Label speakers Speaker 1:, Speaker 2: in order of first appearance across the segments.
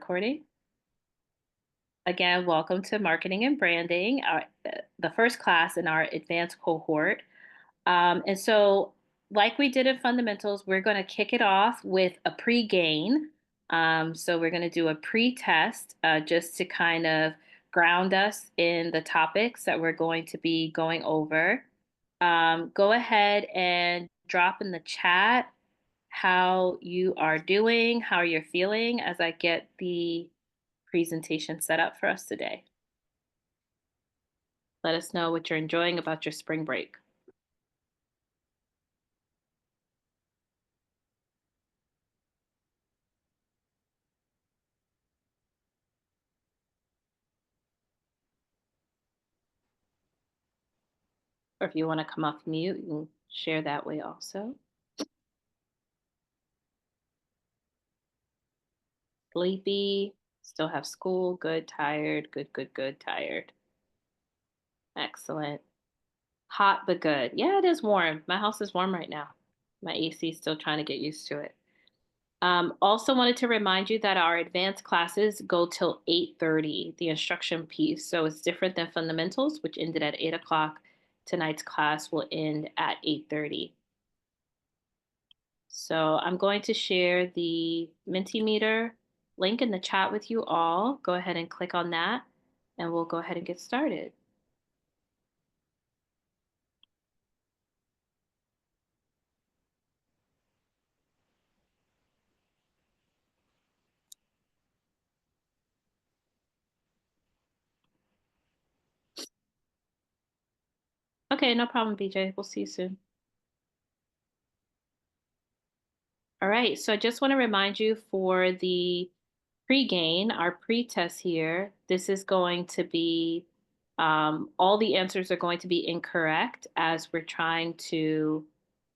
Speaker 1: recording. Again, welcome to Marketing and Branding, the first class in our advanced cohort. Like we did in fundamentals, we're going to kick it off with a pre-gain. So we're going to do a pre-test just to kind of ground us in the topics that we're going to be going over. Go ahead and drop in the chat how you are doing, how you're feeling as I get the presentation set up for us today. Let us know what you're enjoying about your spring break. Or if you want to come off mute, you can share that way also. Sleepy, still have school, good, tired, good, tired. Excellent. Hot but good. Yeah, it is warm. My house is warm right now. My AC is still trying to get used to it. Also wanted to remind you that our advanced classes go till 8:30, the instruction piece. So it's different than fundamentals, which ended at 8 o'clock. Tonight's class will end at 8:30. So I'm going to share the Mentimeter link in the chat with you all. Go ahead and click on that, and we'll go ahead and get started. Okay, no problem, BJ. We'll see you soon. All right, so I just want to remind you for the pre-gain, our pre-test here, this is going to be, all the answers are going to be incorrect as we're trying to,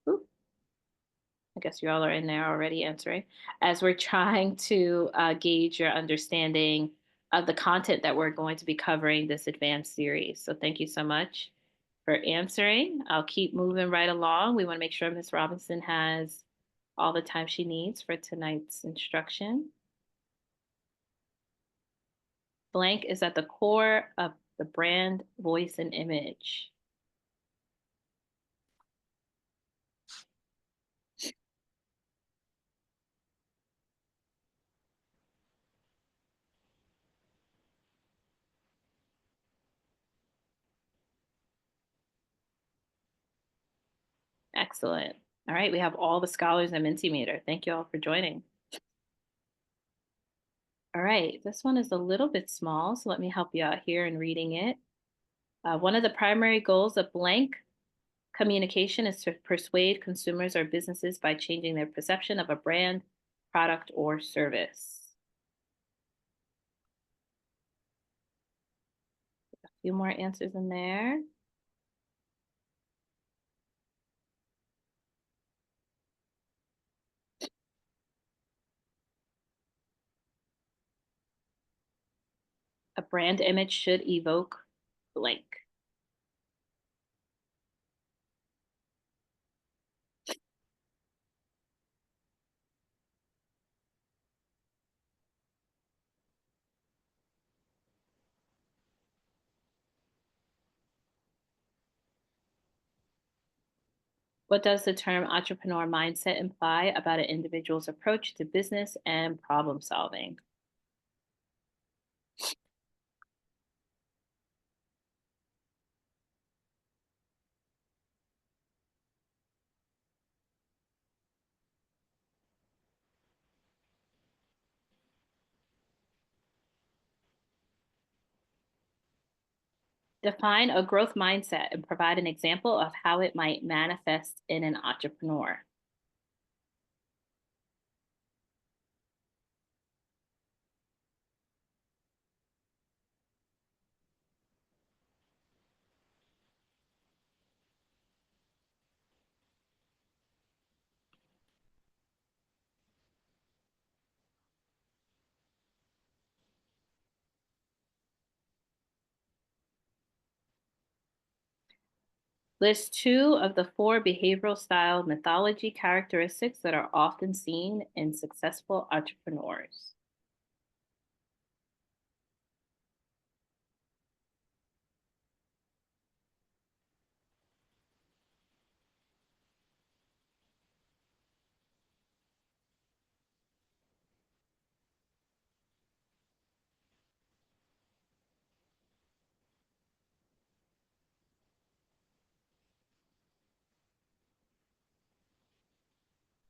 Speaker 1: I guess you all are in there already answering, as we're trying to gauge your understanding of the content that we're going to be covering this advanced series. So thank you so much for answering. I'll keep moving right along. We want to make sure Ms. Robinson has all the time she needs for tonight's instruction. Blank is at the core of the brand, voice, and image. Excellent. All right, we have all the scholars in Mentimeter. Thank you all for joining. All right, this one is a little bit small, so let me help you out here in reading it. One of the primary goals of blank communication is to persuade consumers or businesses by changing their perception of a brand, product, or service. A few more answers in there. A brand image should evoke blank. What does the term entrepreneur mindset imply about an individual's approach to business and problem solving? Define a growth mindset and provide an example of how it might manifest in an entrepreneur. List 2 of the 4 behavioral style mythology characteristics that are often seen in successful entrepreneurs.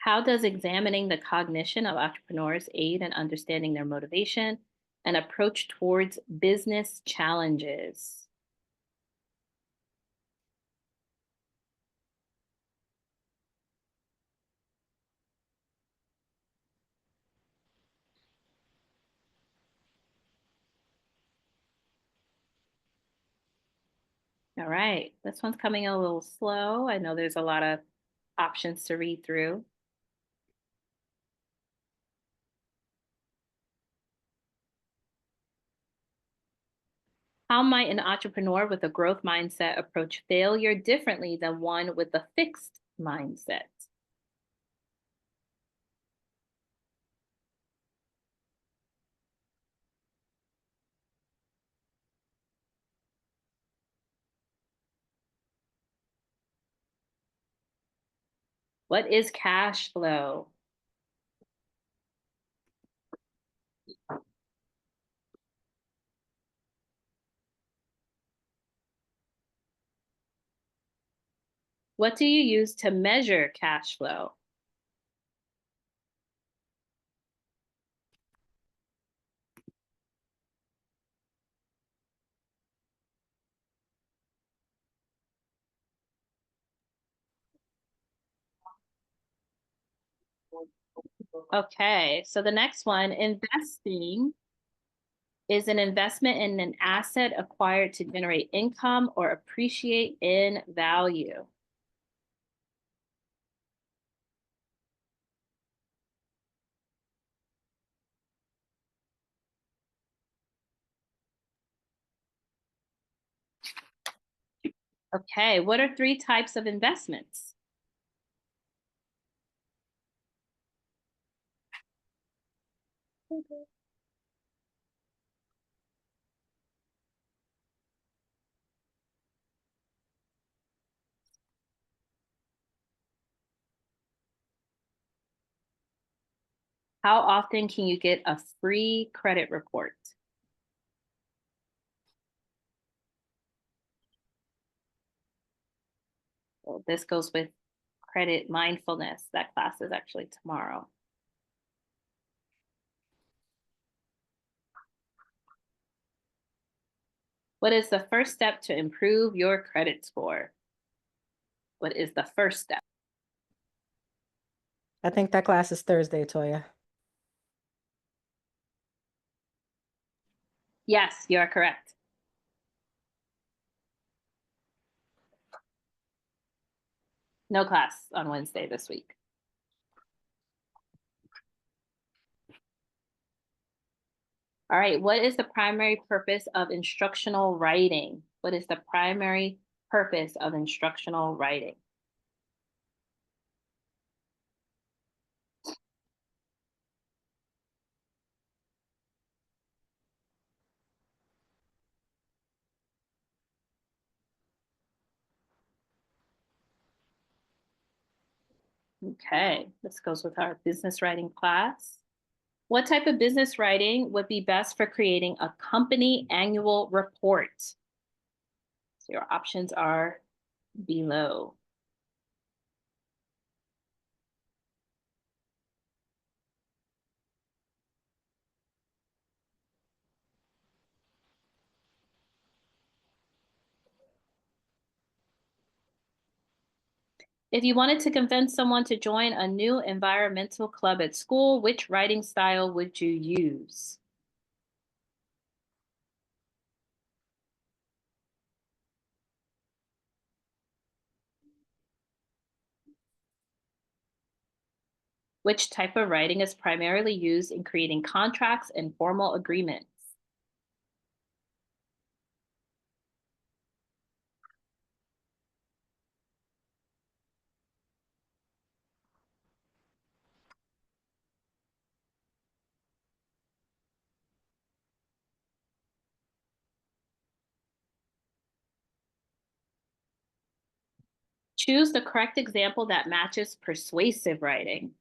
Speaker 1: How does examining the cognition of entrepreneurs aid in understanding their motivation and approach towards business challenges? All right, this one's coming a little slow. I know there's a lot of options to read through. How might an entrepreneur with a growth mindset approach failure differently than one with a fixed mindset? What is cash flow? What do you use to measure cash flow? Okay, so the next one, investing is an investment in an asset acquired to generate income or appreciate in value. Okay, what are three types of investments? How often can you get a free credit report? Well, this goes with credit mindfulness. That class is actually tomorrow. What is the first step to improve your credit score? What is the first step?
Speaker 2: I think that class is Thursday, Toya.
Speaker 1: Yes, you are correct. No class on Wednesday this week. All right, what is the primary purpose of instructional writing? What is the primary purpose of instructional writing? Okay, this goes with our business writing class. What type of business writing would be best for creating a company annual report? So your options are below. If you wanted to convince someone to join a new environmental club at school, which writing style would you use? Which type of writing is primarily used in creating contracts and formal agreements? Choose the correct example that matches persuasive writing.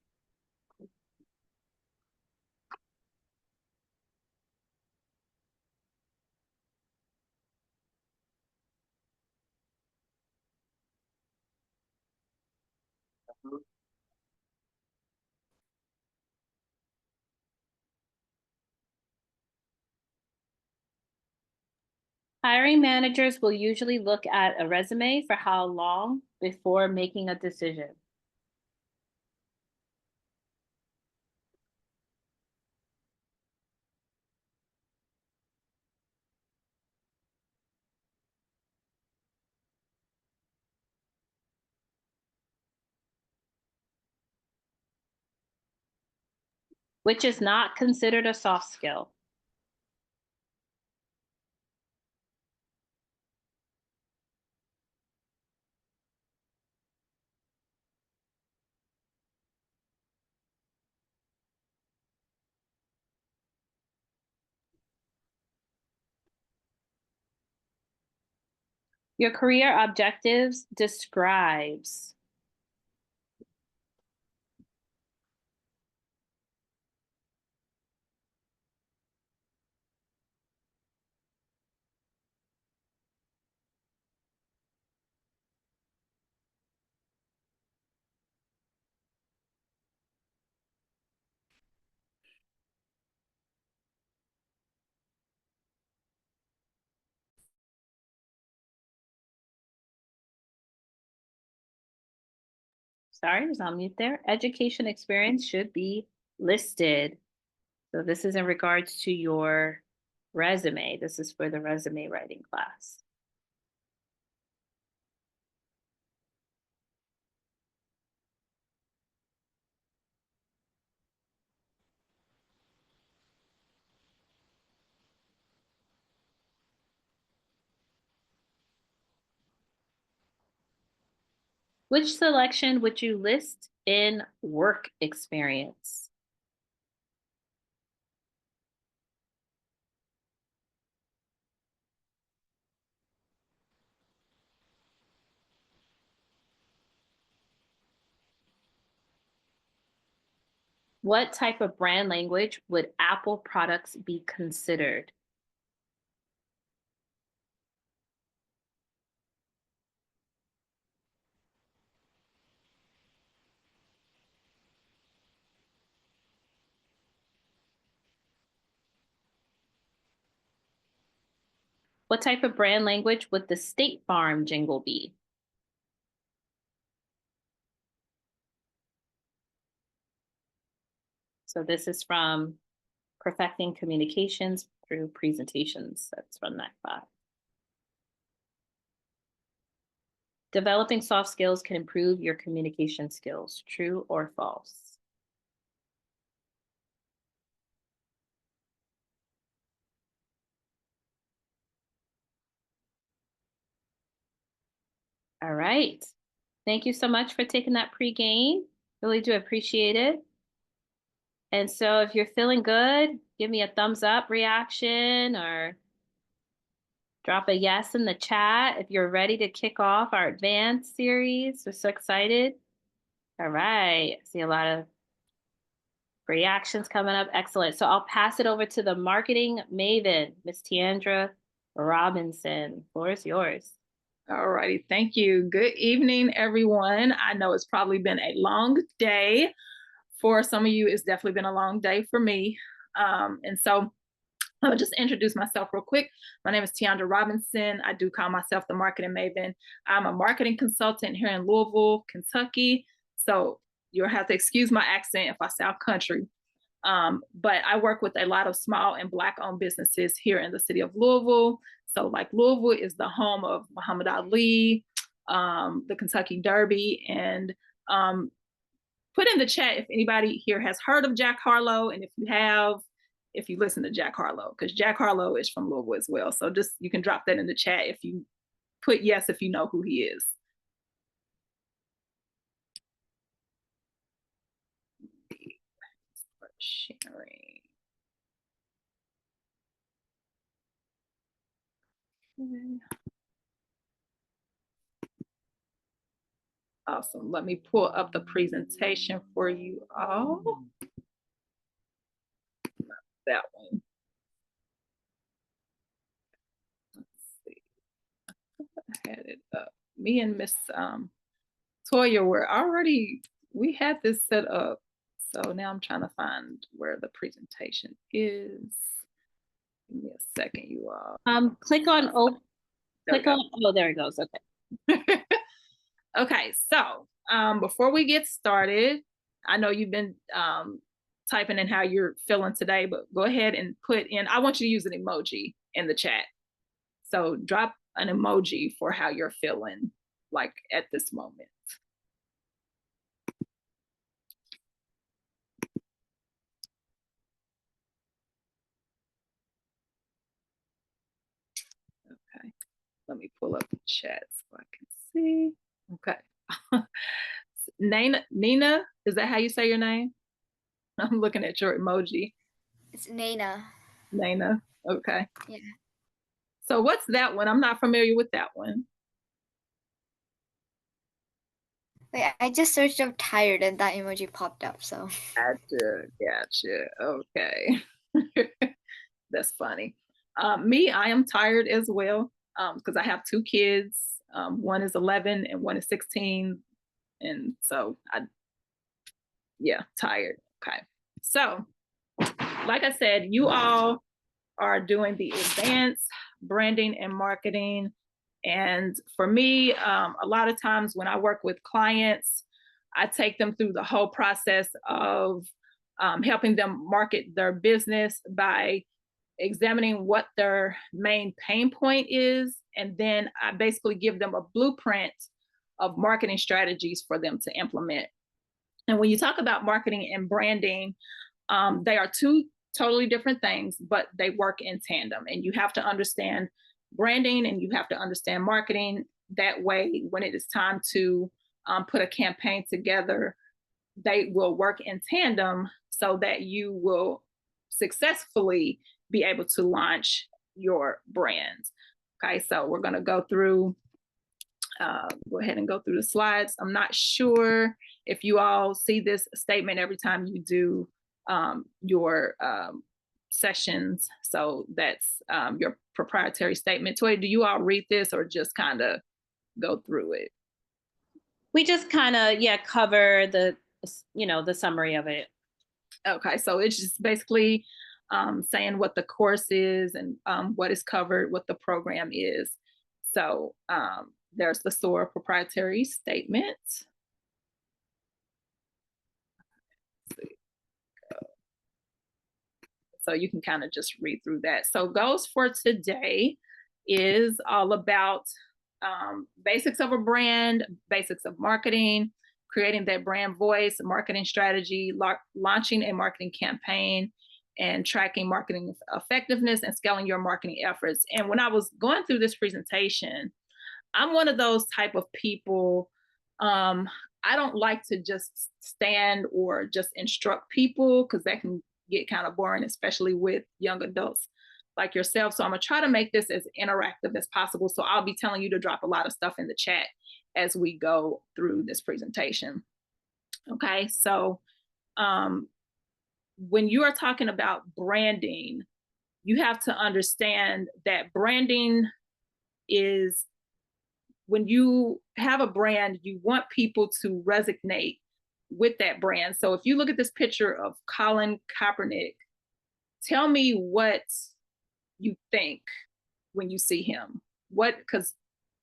Speaker 1: Hiring managers will usually look at a resume for how long before making a decision. Which is not considered a soft skill. Your career objectives describes. Sorry, I was on mute there. Education experience should be listed. So this is in regards to your resume. This is for the resume writing class. Which selection would you list in work experience? What type of brand language would Apple products be considered? What type of brand language would the State Farm jingle be? So this is from Perfecting Communications Through Presentations. That's from that class. Developing soft skills can improve your communication skills. True or false? All right. Thank you so much for taking that pre-game. Really do appreciate it. And so if you're feeling good, give me a thumbs up reaction or drop a yes in the chat if you're ready to kick off our advanced series. We're so excited. All right. I see a lot of reactions coming up. Excellent. So I'll pass it over to the marketing maven, Miss Tiandra Robinson. Floor is yours.
Speaker 3: All righty. Thank you. Good evening, everyone. I know it's probably been a long day. For some of you, it's definitely been a long day for me. And so I'll just introduce myself real quick. My name is Tiandra Robinson. I do call myself the marketing maven. I'm a marketing consultant here in Louisville, Kentucky. So you'll have to excuse my accent if I sound country. But I work with a lot of small and Black-owned businesses here in the city of Louisville. So, like, Louisville is the home of Muhammad Ali, the Kentucky Derby, and put in the chat if anybody here has heard of Jack Harlow, and if you have, if you listen to Jack Harlow, because Jack Harlow is from Louisville as well. So just you can drop that in the chat if you put yes if you know who he is. Sharing. Awesome. Let me pull up the presentation for you all. That one. Let's see. I had it up. Me and Miss Toya were already, we had this set up. So now I'm trying to find where the presentation is. Give me a second, you all.
Speaker 1: Click on
Speaker 3: There we
Speaker 1: click on,
Speaker 3: go.
Speaker 1: oh, there it goes. Okay.
Speaker 3: Okay, so before we get started, I know you've been typing in how you're feeling today, but go ahead and put in, I want you to use an emoji in the chat. So drop an emoji for how you're feeling like at this moment. Okay, let me pull up the chat so I can see. Okay. Nina, is that how you say your name? I'm looking at your emoji.
Speaker 4: It's Nana.
Speaker 3: Nina, okay.
Speaker 4: Yeah.
Speaker 3: So what's that one? I'm not familiar with that one.
Speaker 4: Wait, I just searched up tired and that emoji popped up, so.
Speaker 3: Gotcha. Okay. That's funny. Me, I am tired as well because I have two kids. One is 11 and one is 16. And so yeah, tired. Okay. So, like I said, you all are doing the advanced branding and marketing. And for me, a lot of times when I work with clients, I take them through the whole process of helping them market their business by examining what their main pain point is. And then I basically give them a blueprint of marketing strategies for them to implement. And when you talk about marketing and branding, they are two totally different things, but they work in tandem. And you have to understand branding and you have to understand marketing. That way, when it is time to put a campaign together, they will work in tandem so that you will successfully be able to launch your brand. Okay, so we're going to go through, go ahead and go through the slides. I'm not sure if you all see this statement every time you do your sessions. So that's your proprietary statement. Toy, do you all read this or just kind of go through it?
Speaker 1: We just kind of, yeah, cover the, the summary of it.
Speaker 3: Okay, so it's just basically saying what the course is and what is covered, what the program is. So there's the S.O.A.R proprietary statement. So you can kind of just read through that. So goals for today is all about basics of a brand, basics of marketing, creating that brand voice, marketing strategy, launching a marketing campaign, and tracking marketing effectiveness and scaling your marketing efforts. And when I was going through this presentation, I'm one of those type of people. I don't like to just stand or just instruct people because that can get kind of boring, especially with young adults like yourself. So I'm gonna try to make this as interactive as possible. So I'll be telling you to drop a lot of stuff in the chat as we go through this presentation. Okay, so when you are talking about branding, you have to understand that branding is, when you have a brand, you want people to resonate with that brand. So if you look at this picture of Colin Kaepernick, tell me what you think when you see him. What, because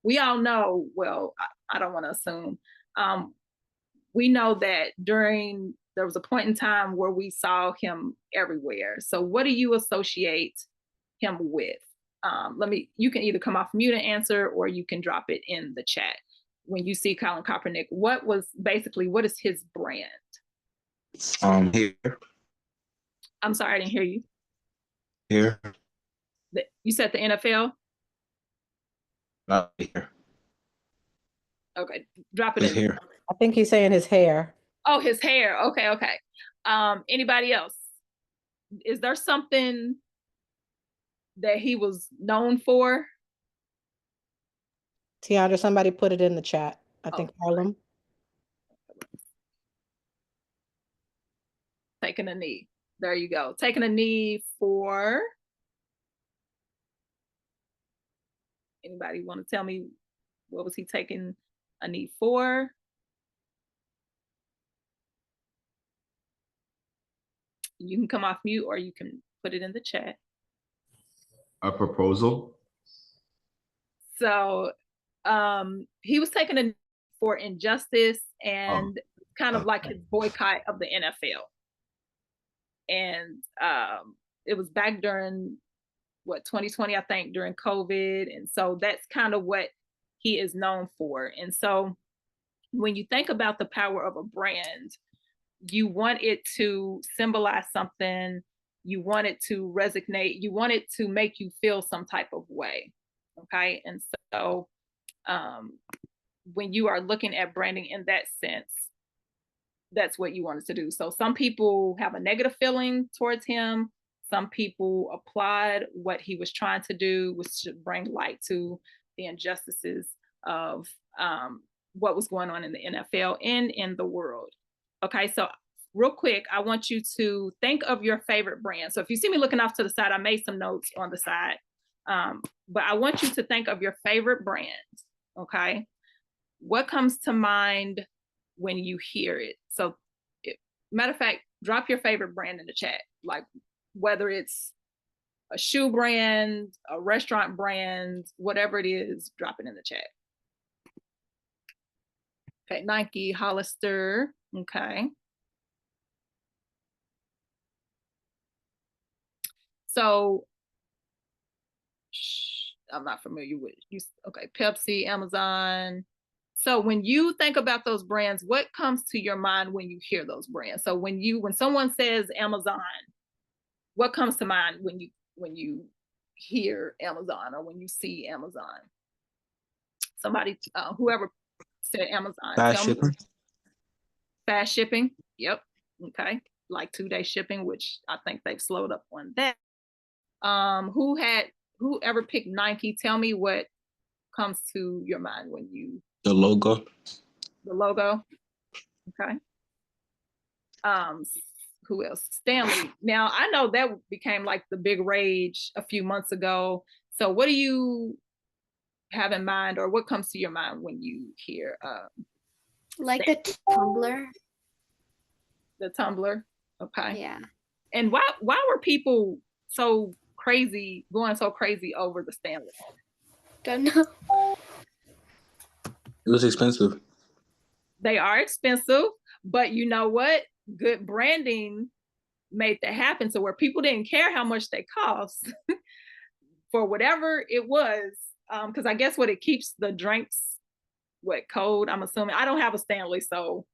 Speaker 3: we all know, well, I don't want to assume, we know that there was a point in time where we saw him everywhere. So what do you associate him with? You can either come off mute and answer, or you can drop it in the chat. When you see Colin Kaepernick, what is his brand?
Speaker 5: Here.
Speaker 3: I'm sorry, I didn't hear you.
Speaker 5: Here.
Speaker 3: You said the NFL?
Speaker 5: Not here.
Speaker 3: Okay, drop it
Speaker 5: It's
Speaker 3: in.
Speaker 5: here.
Speaker 2: I think he's saying his hair.
Speaker 3: Oh, his hair. Okay. Anybody else? Is there something that he was known for?
Speaker 2: Tiandra, somebody put it in the chat. I think Harlem.
Speaker 3: Taking a knee. There you go. Taking a knee for. Anybody want to tell me what was he taking a knee for? You can come off mute or you can put it in the chat.
Speaker 6: A proposal?
Speaker 3: So he was taken in for injustice and kind of like his boycott of the NFL. And it was back during 2020, I think, during COVID. And so that's kind of what he is known for. And so when you think about the power of a brand, you want it to symbolize something, you want it to resonate, you want it to make you feel some type of way. Okay. And so when you are looking at branding in that sense, that's what you wanted to do. So some people have a negative feeling towards him. Some people applaud what he was trying to do, which to bring light to the injustices of what was going on in the NFL and in the world. Okay, so real quick, I want you to think of your favorite brand. So if you see me looking off to the side, I made some notes on the side. But I want you to think of your favorite brand. Okay, what comes to mind when you hear it? So matter of fact, drop your favorite brand in the chat, like whether it's a shoe brand, a restaurant brand, whatever it is, drop it in the chat. Okay, Nike, Hollister, okay. So I'm not familiar with you. Okay, Pepsi, Amazon. So when you think about those brands, what comes to your mind when you hear those brands? So when someone says Amazon, what comes to mind when you hear Amazon or when you see Amazon? Somebody, whoever said Amazon,
Speaker 5: Fast
Speaker 3: tell me.
Speaker 5: shipping.
Speaker 3: Fast shipping. Yep. Okay. Like 2-day shipping, which I think they've slowed up on that. Whoever picked Nike, tell me what comes to your mind when you
Speaker 5: The logo.
Speaker 3: the logo. Okay. Who else? Stanley. Now I know that became like the big rage a few months ago. So what do you have in mind, or what comes to your mind when you hear
Speaker 4: Like the tumbler.
Speaker 3: the tumbler? Okay.
Speaker 4: Yeah.
Speaker 3: And why were people so crazy, going so crazy over the Stanley?
Speaker 4: Don't know.
Speaker 5: It was expensive.
Speaker 3: They are expensive, but you know what? Good branding made that happen. So where people didn't care how much they cost for whatever it was, because I guess what it keeps the drinks cold. I'm assuming. I don't have a Stanley, so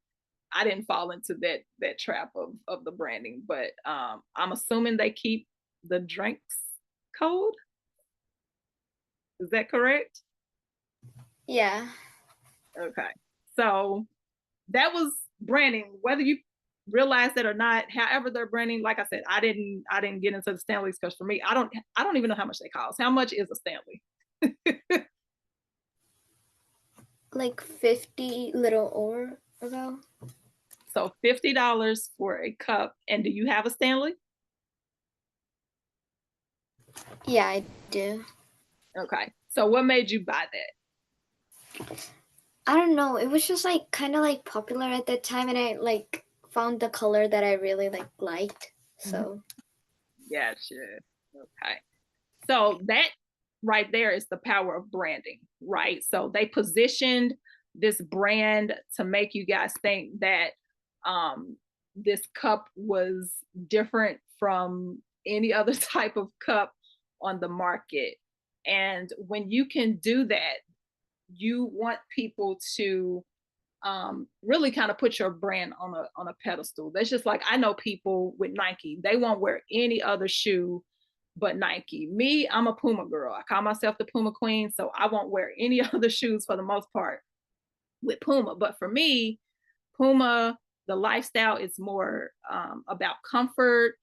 Speaker 3: I didn't fall into that trap of the branding. But I'm assuming they keep the drinks cold. Is that correct?
Speaker 4: Yeah.
Speaker 3: Okay. So that was branding, whether you realize that or not. However they're branding, like I said, I didn't get into the Stanleys because for me, I don't even know how much they cost. How much is a Stanley?
Speaker 4: Like 50 little or ago.
Speaker 3: So $50 for a cup. And do you have a Stanley?
Speaker 4: Yeah, I do.
Speaker 3: Okay. So what made you buy that?
Speaker 4: I don't know. It was just like kind of like popular at that time, and I like found the color that I really liked. So
Speaker 3: Gotcha. Okay. So that right there is the power of branding, right? So they positioned this brand to make you guys think that this cup was different from any other type of cup on the market. And when you can do that, you want people to really kind of put your brand on a pedestal. That's just like, I know people with Nike, they won't wear any other shoe but Nike. Me, I'm a Puma girl. I call myself the Puma queen, so I won't wear any other shoes for the most part with Puma. But for me, Puma, the lifestyle is more about comfort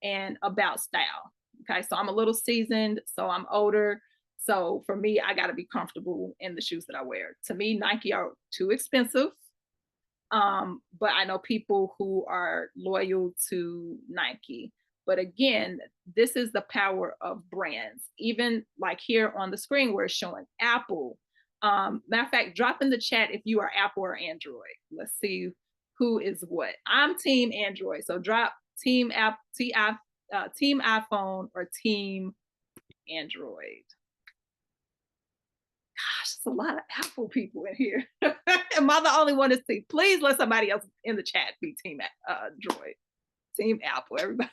Speaker 3: and about style. Okay, so I'm a little seasoned, so I'm older. So for me, I got to be comfortable in the shoes that I wear. To me, Nike are too expensive. But I know people who are loyal to Nike. But again, this is the power of brands. Even like here on the screen, we're showing Apple. Matter of fact, drop in the chat if you are Apple or Android. Let's see who is what. I'm team Android, so drop team app, team iPhone or team Android? Gosh, there's a lot of Apple people in here. Am I the only one to see? Please let somebody else in the chat be Team Droid. Team Apple, everybody.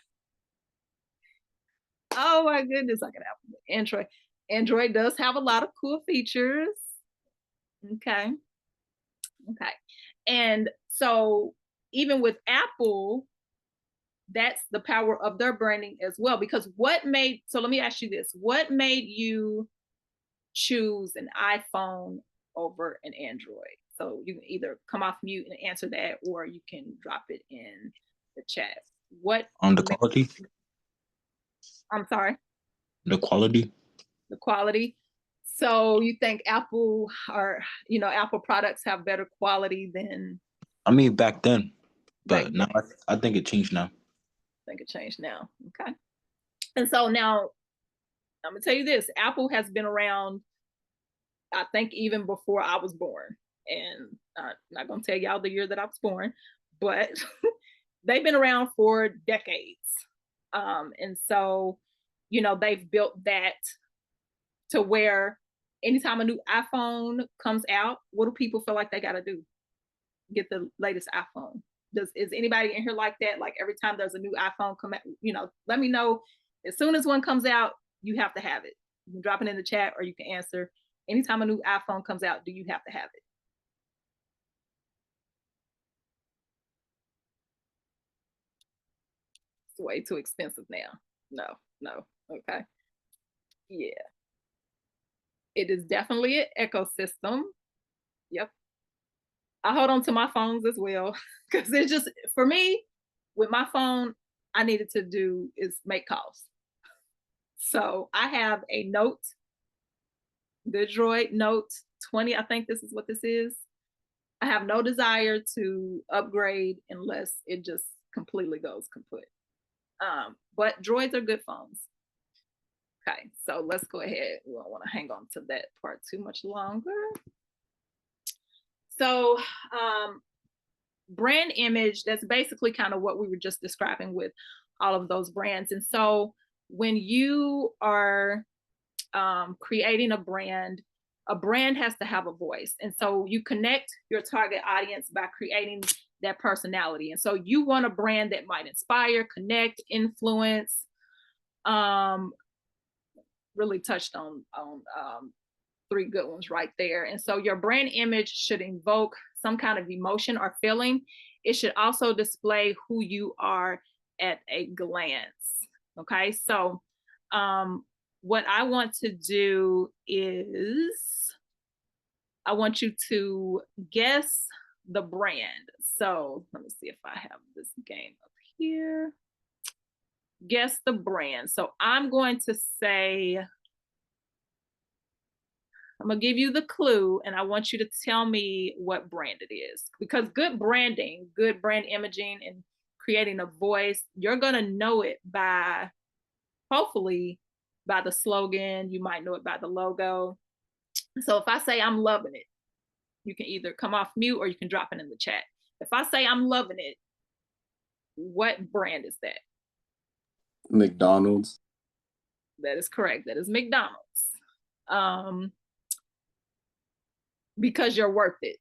Speaker 3: Oh my goodness, I can Apple. Android. Android does have a lot of cool features. Okay. Okay. And so even with Apple, that's the power of their branding as well. Because so let me ask you this, what made you choose an iPhone over an Android? So you can either come off mute and answer that, or you can drop it in the chat. What
Speaker 5: The quality?
Speaker 3: I'm sorry?
Speaker 5: The quality?
Speaker 3: The quality. So you think Apple Apple products have better quality than?
Speaker 5: I mean, back then, but now I think it changed now.
Speaker 3: I think it changed now. Okay. And so now I'm gonna tell you this, Apple has been around, I think, even before I was born. And I'm not gonna tell y'all the year that I was born, but they've been around for decades. And so, they've built that to where anytime a new iPhone comes out, what do people feel like they got to do? Get the latest iPhone. Is anybody in here like that? Like every time there's a new iPhone come out, let me know. As soon as one comes out, you have to have it. You can drop it in the chat, or you can answer. Anytime a new iPhone comes out, do you have to have it? It's way too expensive now. No. Okay. Yeah. It is definitely an ecosystem. Yep. I hold on to my phones as well, because it's just, for me, with my phone, I needed to do is make calls. So I have a Note, the Droid Note 20. I think this is what this is. I have no desire to upgrade unless it just completely goes kaput. But Droids are good phones. Okay, so let's go ahead. We don't want to hang on to that part too much longer. So brand image, that's basically kind of what we were just describing with all of those brands. And so when you are creating a brand has to have a voice. And so you connect your target audience by creating that personality. And so you want a brand that might inspire, connect, influence. Really touched on three good ones right there. And so your brand image should invoke some kind of emotion or feeling. It should also display who you are at a glance. Okay, so what I want to do is I want you to guess the brand. So let me see if I have this game up here. Guess the brand. So I'm going to say, I'm gonna give you the clue, and I want you to tell me what brand it is. Because good branding, good brand imaging, and creating a voice, you're gonna know it by, hopefully, by the slogan. You might know it by the logo. So if I say I'm loving it, you can either come off mute or you can drop it in the chat. If I say I'm loving it, what brand is that?
Speaker 6: McDonald's.
Speaker 3: That is correct. That is McDonald's. Because you're worth it.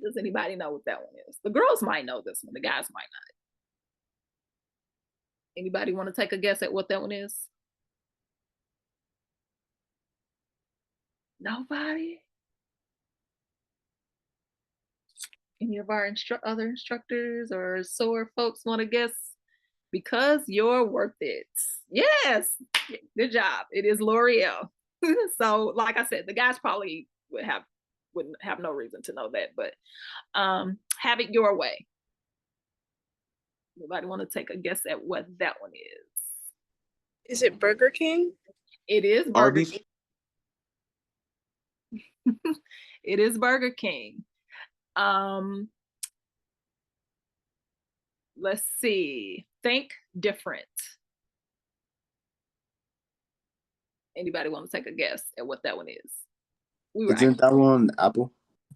Speaker 3: Does anybody know what that one is? The girls might know this one. The guys might not. Anybody want to take a guess at what that one is? Nobody? Any of our other instructors or S.O.A.R folks want to guess? Because you're worth it. Yes, good job. It is L'Oreal. So, like I said, the guys probably wouldn't have no reason to know that, but have it your way. Anybody want to take a guess at what that one is?
Speaker 7: Is it Burger King?
Speaker 3: It is Burger King. It is Burger King. Let's see. Think different. Anybody want to take a guess at what that one is?
Speaker 6: Isn't that one Apple?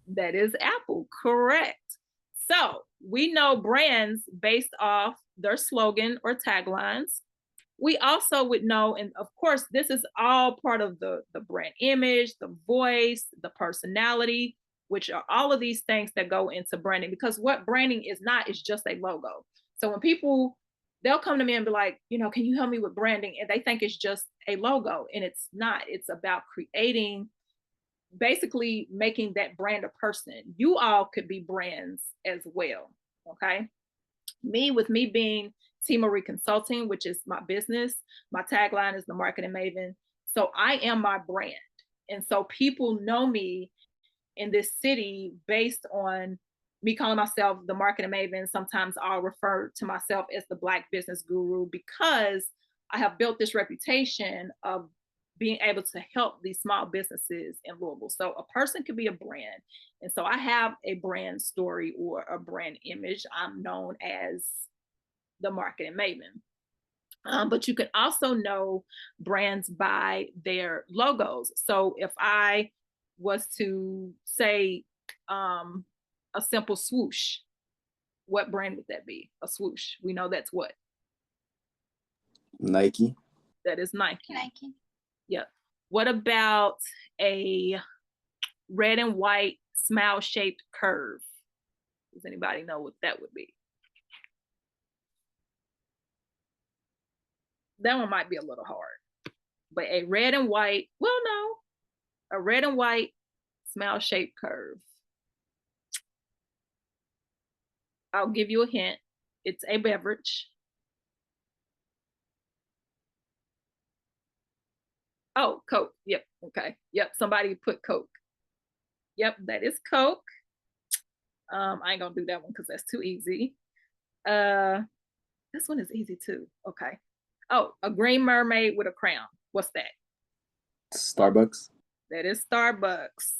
Speaker 3: That is Apple, correct. So we know brands based off their slogan or taglines. we also would know, and of course, this is all part of the brand image, the voice, the personality, which are all of these things that go into branding. Because what branding is not is just a logo. So when people, they'll come to me and be like, can you help me with branding? And they think it's just a logo, and it's not. It's about creating, basically making that brand a person. You all could be brands as well. Okay. With me being T. Marie Consulting, which is my business, my tagline is the marketing maven. So I am my brand. And so people know me in this city based on me calling myself the marketing maven. Sometimes I'll refer to myself as the Black business guru, because I have built this reputation of being able to help these small businesses in Louisville. So a person could be a brand. And so I have a brand story or a brand image. I'm known as the marketing maven. But you can also know brands by their logos. So if I was to say a simple swoosh, what brand would that be? A swoosh. We know that's what?
Speaker 6: Nike.
Speaker 3: That is Nike.
Speaker 4: Nike.
Speaker 3: Yep. What about a red and white smile shaped curve? Does anybody know what that would be? That one might be a little hard, but a red and white, well, no, a red and white smile shaped curve. I'll give you a hint. It's a beverage. Oh, Coke. Yep. Okay. Yep. Somebody put Coke. Yep. That is Coke. I ain't gonna do that one because that's too easy. This one is easy too. Okay. Oh, a green mermaid with a crown. What's that?
Speaker 6: Starbucks.
Speaker 3: That is Starbucks.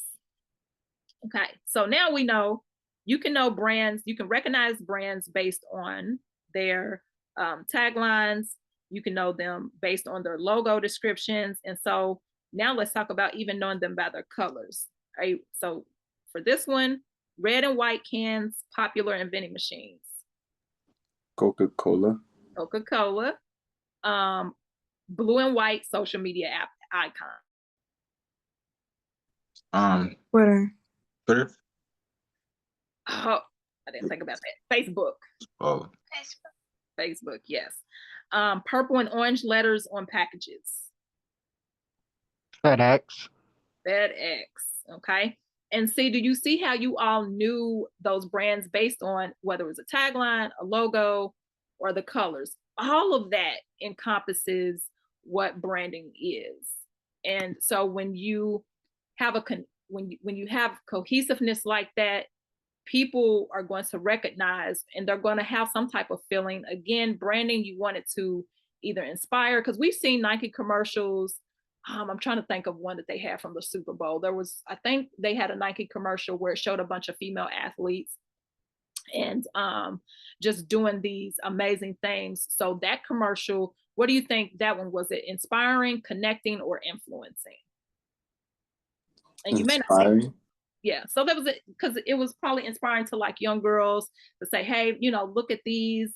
Speaker 3: Okay. So now we know, you can know brands, you can recognize brands based on their taglines. You can know them based on their logo descriptions. And so now let's talk about even knowing them by their colors. Right? So for this one, red and white cans, popular in vending machines.
Speaker 6: Coca-Cola.
Speaker 3: Coca-Cola. Blue and white social media app icon.
Speaker 7: Twitter.
Speaker 5: Twitter.
Speaker 3: Oh, I didn't think about that. Facebook.
Speaker 5: Oh.
Speaker 3: Facebook, yes. Purple and orange letters on packages.
Speaker 8: FedEx.
Speaker 3: FedEx, okay. And see, do you see how you all knew those brands based on whether it was a tagline, a logo, or the colors? All of that encompasses what branding is. And so when you have when you have cohesiveness like that, people are going to recognize, and they're going to have some type of feeling. Again, branding, you want it to either inspire, because we've seen Nike commercials. I'm trying to think of one that they had from the Super Bowl. There was, I think they had a Nike commercial where it showed a bunch of female athletes and just doing these amazing things. So that commercial, what do you think that one was? It inspiring, connecting, or influencing? And you may not say, yeah. So that was it, because it was probably inspiring to like young girls to say, hey, look at these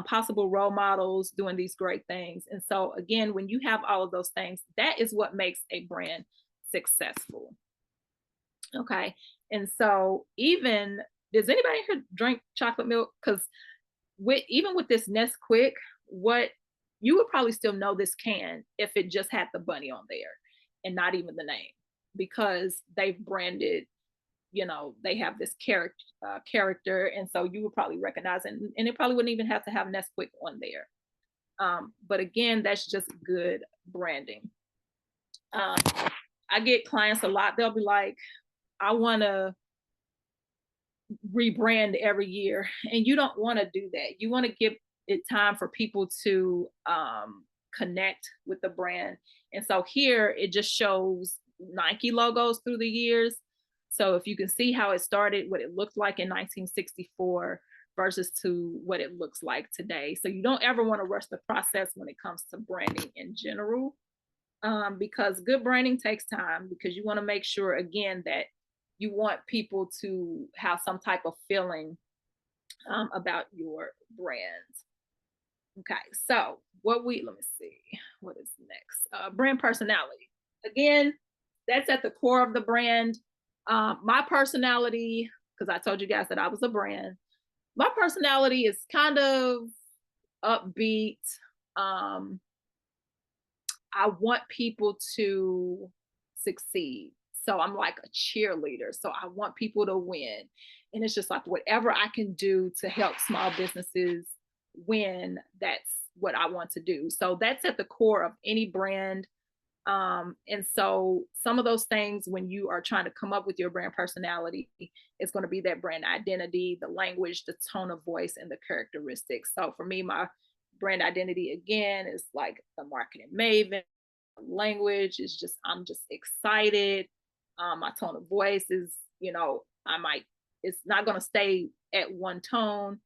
Speaker 3: possible role models doing these great things. And so again, when you have all of those things, that is what makes a brand successful. Okay. And so even, does anybody here drink chocolate milk? Because even with this Nesquik, what you would probably still know this can if it just had the bunny on there and not even the name, because they've branded, they have this character, and so you would probably recognize it, and it probably wouldn't even have to have Nesquik on there. But again, that's just good branding. I get clients a lot, they'll be like, I want to rebrand every year, and you don't want to do that. You want to give it time for people to connect with the brand. And so here it just shows Nike logos through the years. So if you can see how it started, what it looked like in 1964 versus to what it looks like today. So you don't ever want to rush the process when it comes to branding in general, because good branding takes time, because you want to make sure, again, that you want people to have some type of feeling about your brand. Okay, so let me see, what is next? Brand personality. Again, that's at the core of the brand. My personality, because I told you guys that I was a brand, my personality is kind of upbeat. Um, I want people to succeed. So I'm like a cheerleader. So I want people to win. And it's just like whatever I can do to help small businesses win, that's what I want to do. So that's at the core of any brand. And so some of those things, when you are trying to come up with your brand personality, it's going to be that brand identity, the language, the tone of voice, and the characteristics. So for me, my brand identity again is like the marketing maven. Language is just, I'm just excited. My tone of voice is, it's not going to stay at one tone.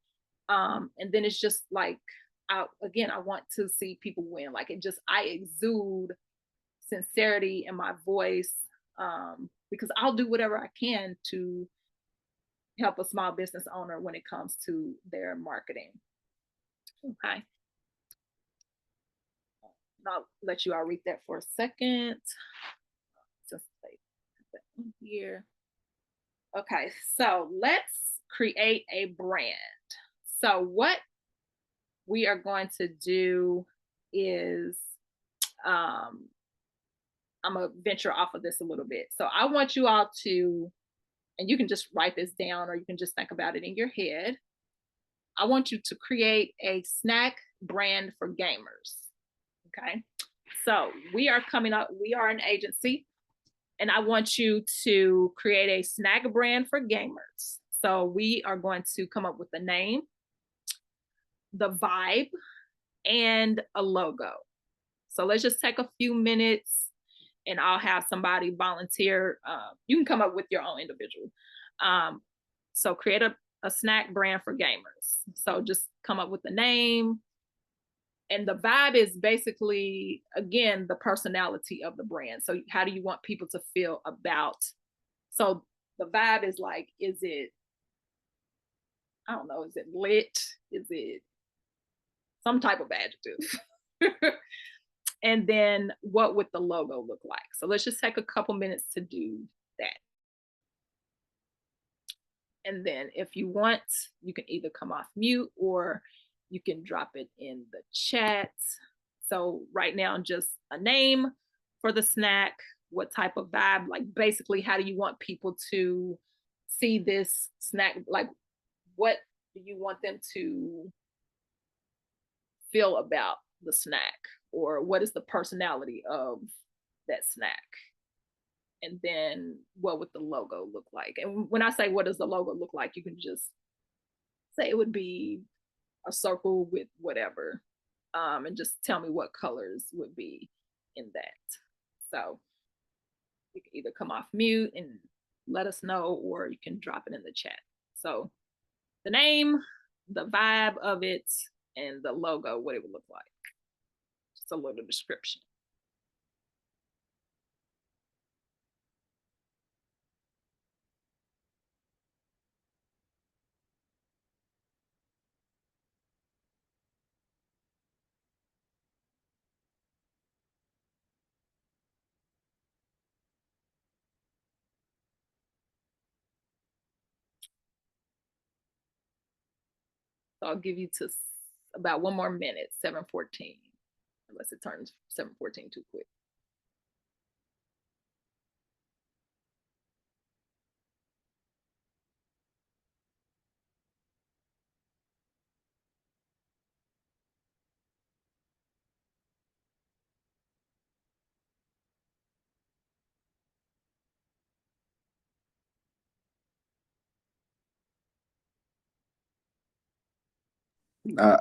Speaker 3: And then it's just like, I want to see people win. Like I exude sincerity in my voice, because I'll do whatever I can to help a small business owner when it comes to their marketing. Okay. I'll let you all read that for a second. Just here. Okay, so let's create a brand. So what we are going to do is, I'm gonna venture off of this a little bit. So I want you all to, and you can just write this down or you can just think about it in your head. I want you to create a snack brand for gamers. Okay. So we are an agency, and I want you to create a snack brand for gamers. So we are going to come up with the name, the vibe, and a logo. So let's just take a few minutes and I'll have somebody volunteer. You can come up with your own individual. So create a snack brand for gamers. So just come up with the name. And the vibe is basically, again, the personality of the brand. So how do you want people to feel about? So the vibe is like, is it, I don't know, is it lit? Is it some type of adjective? And then what would the logo look like? So let's just take a couple minutes to do that. And then if you want, you can either come off mute or you can drop it in the chat. So right now, just a name for the snack, what type of vibe, like basically, how do you want people to see this snack? Like, what do you want them to feel about the snack? Or what is the personality of that snack? And then what would the logo look like? And when I say what does the logo look like, you can just say it would be a circle with whatever, and just tell me what colors would be in that. So you can either come off mute and let us know, or you can drop it in the chat. So the name, the vibe of it, and the logo, what it would look like. Just a little description. So I'll give you to about one more minute, 7:14, unless it turns 7:14 too quick.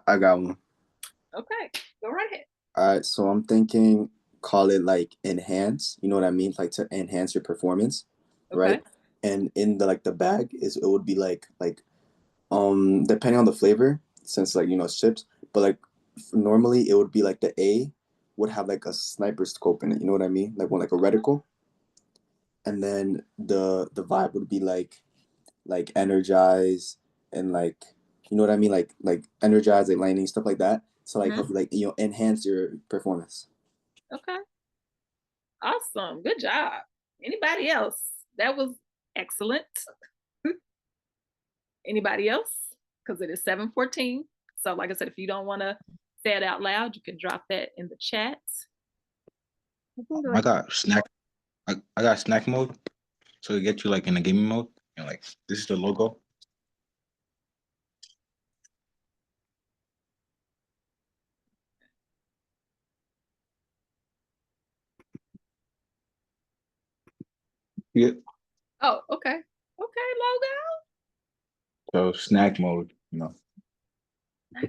Speaker 6: I got one.
Speaker 3: Okay, go right ahead.
Speaker 6: All right, so I'm thinking call it like enhance. You know what I mean? Like to enhance your performance, right?
Speaker 3: Okay.
Speaker 6: And in the the bag is it would be depending on the flavor, since it's chips, but normally it would be like the A would have like a sniper scope in it. You know what I mean? Like one like a reticle, and then the vibe would be like energize and you know what I mean? Like energize, like lightning, stuff like that. to like help you like enhance your performance.
Speaker 3: Okay. Awesome. Good job. Anybody else? That was excellent. Anybody else? Because it is 7:14. So like I said, if you don't want to say it out loud, you can drop that in the chat.
Speaker 5: I got snack. I got snack mode, so it gets you like in a gaming mode. And like this is the logo. Yeah.
Speaker 3: Oh, okay. Okay, logo.
Speaker 5: So snack mode,
Speaker 3: Snack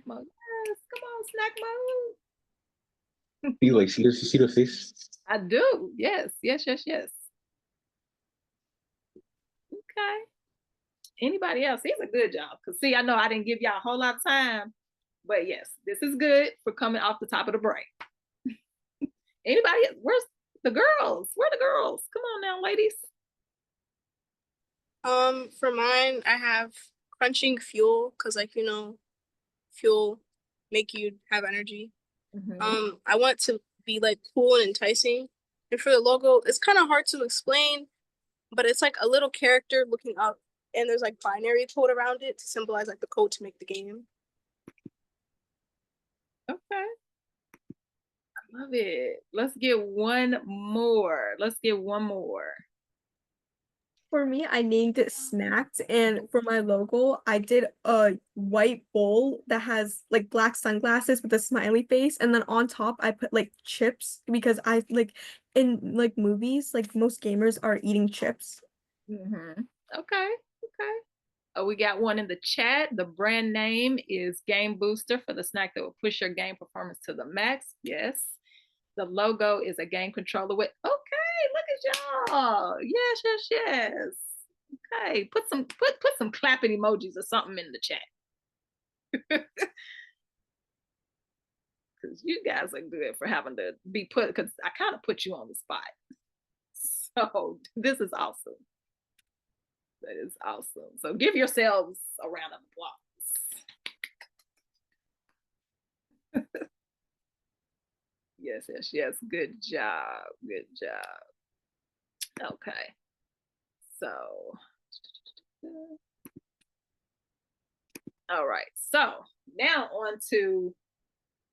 Speaker 3: mode. Yes, come on, snack mode.
Speaker 5: You like see the face?
Speaker 3: I do. Yes, yes, yes, yes. Okay. Anybody else? He's a good job. Because see, I know I didn't give y'all a whole lot of time, but yes, this is good for coming off the top of the break. Anybody else? Where's the girls? Where are the girls? Come on now, ladies.
Speaker 7: For mine, I have crunching fuel because, like, fuel make you have energy. I want to be like cool and enticing. And for the logo, it's kind of hard to explain, but it's like a little character looking up, and there's like binary code around it to symbolize like the code to make the game.
Speaker 3: Okay. I love it. Let's get one more.
Speaker 8: For me, I named it Snacked, and for my logo, I did a white bowl that has like black sunglasses with a smiley face, and then on top I put like chips because I like in like movies, like most gamers are eating chips.
Speaker 3: Okay. Okay. Oh, we got one in the chat. The brand name is Game Booster for the snack that will push your game performance to the max. Yes. The logo is a game controller with. Okay, look at y'all. Yes, yes, yes. Okay, put some clapping emojis or something in the chat. Because you guys are good for having to be put. Because I kind of put you on the spot. So this is awesome. That is awesome. So give yourselves a round of applause. Yes, yes, yes. Good job. Good job. Okay. So, all right. So now on to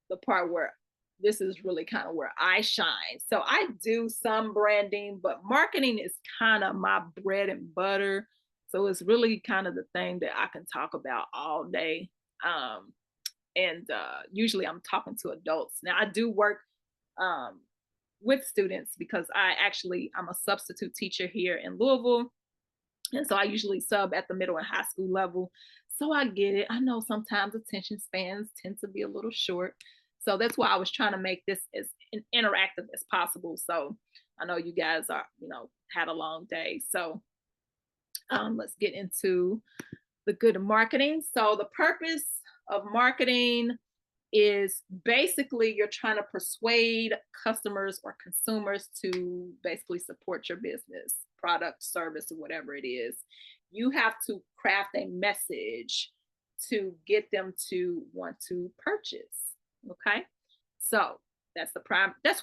Speaker 3: the part where this is really kind of where I shine. So I do some branding, but marketing is kind of my bread and butter. So it's really kind of the thing that I can talk about all day. And usually I'm talking to adults. Now I do work with students because I'm a substitute teacher here in Louisville. And so I usually sub at the middle and high school level. So I get it. I know sometimes attention spans tend to be a little short. So that's why I was trying to make this as interactive as possible. So I know you guys are, had a long day. So let's get into the good marketing. So the purpose of marketing is basically you're trying to persuade customers or consumers to basically support your business, product, service, or whatever it is. You have to craft a message to get them to want to purchase. Okay, so that's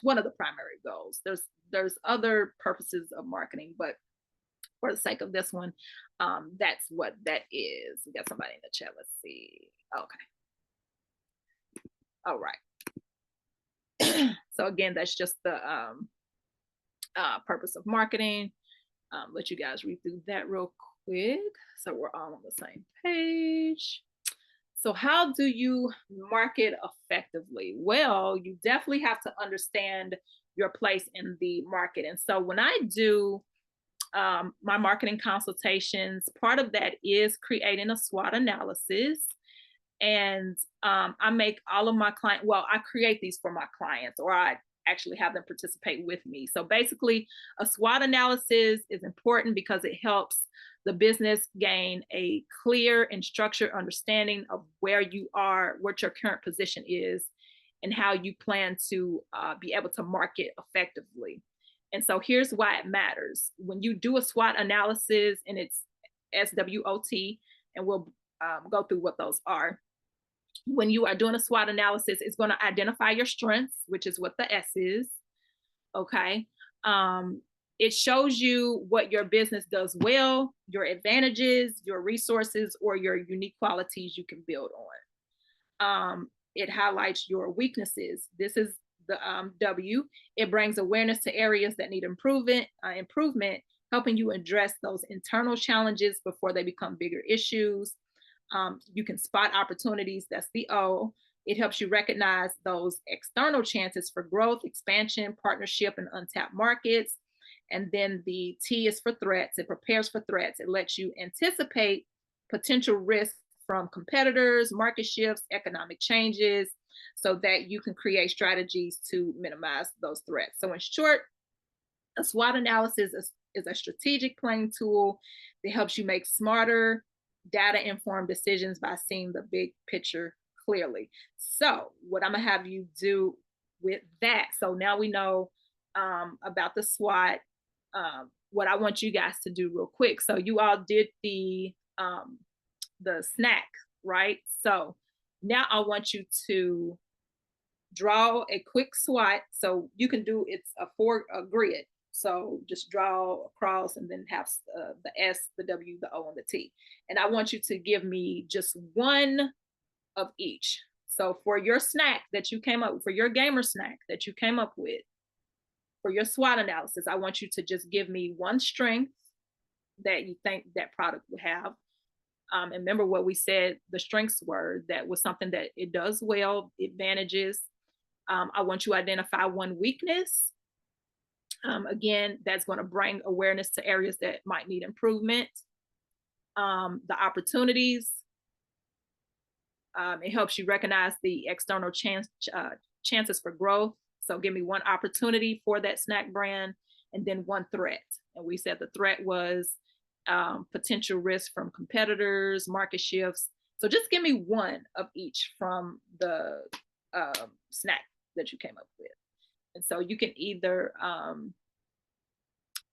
Speaker 3: one of the primary goals. There's other purposes of marketing, but for the sake of this one, that's what that is. We got somebody in the chat. Let's see. Okay. All right. So again, that's just the purpose of marketing. Let you guys read through that real quick so we're all on the same page. So how do you market effectively? Well, you definitely have to understand your place in the market. And so when I do my marketing consultations, part of that is creating a SWOT analysis. And I make all of my clients, I create these for my clients, or I actually have them participate with me. So basically, a SWOT analysis is important because it helps the business gain a clear and structured understanding of where you are, what your current position is, and how you plan to be able to market effectively. And so here's why it matters. When you do a SWOT analysis, and it's SWOT, and we'll go through what those are. when you are doing a SWOT analysis, it's going to identify your strengths, which is what the S is. Okay. It shows you what your business does well, your advantages, your resources, or your unique qualities you can build on. It highlights your weaknesses. This is the W. It brings awareness to areas that need improvement, helping you address those internal challenges before they become bigger issues. You can spot opportunities. That's the O. It helps you recognize those external chances for growth, expansion, partnership, and untapped markets. And then the T is for threats. It prepares for threats. It lets you anticipate potential risks from competitors, market shifts, economic changes, so that you can create strategies to minimize those threats. So in short, a SWOT analysis is a strategic planning tool that helps you make smarter, data-informed decisions by seeing the big picture clearly. So what I'm gonna have you do with that, so now we know about the SWOT, what I want you guys to do real quick. So you all did the snack, right? So now I want you to draw a quick SWOT. So you can do, it's a grid. So just draw across and then have the S, the W, the O, and the T. And I want you to give me just one of each. So for your snack that you came up with, for your gamer snack that you came up with, for your SWOT analysis, I want you to just give me one strength that you think that product would have. And remember what we said the strengths were, that was something that it does well, advantages. I want you to identify one weakness. Again, that's going to bring awareness to areas that might need improvement. The opportunities, it helps you recognize the external chances for growth. So give me one opportunity for that snack brand, and then one threat. And we said the threat was potential risk from competitors, market shifts. So just give me one of each from the snack that you came up with. And so you can either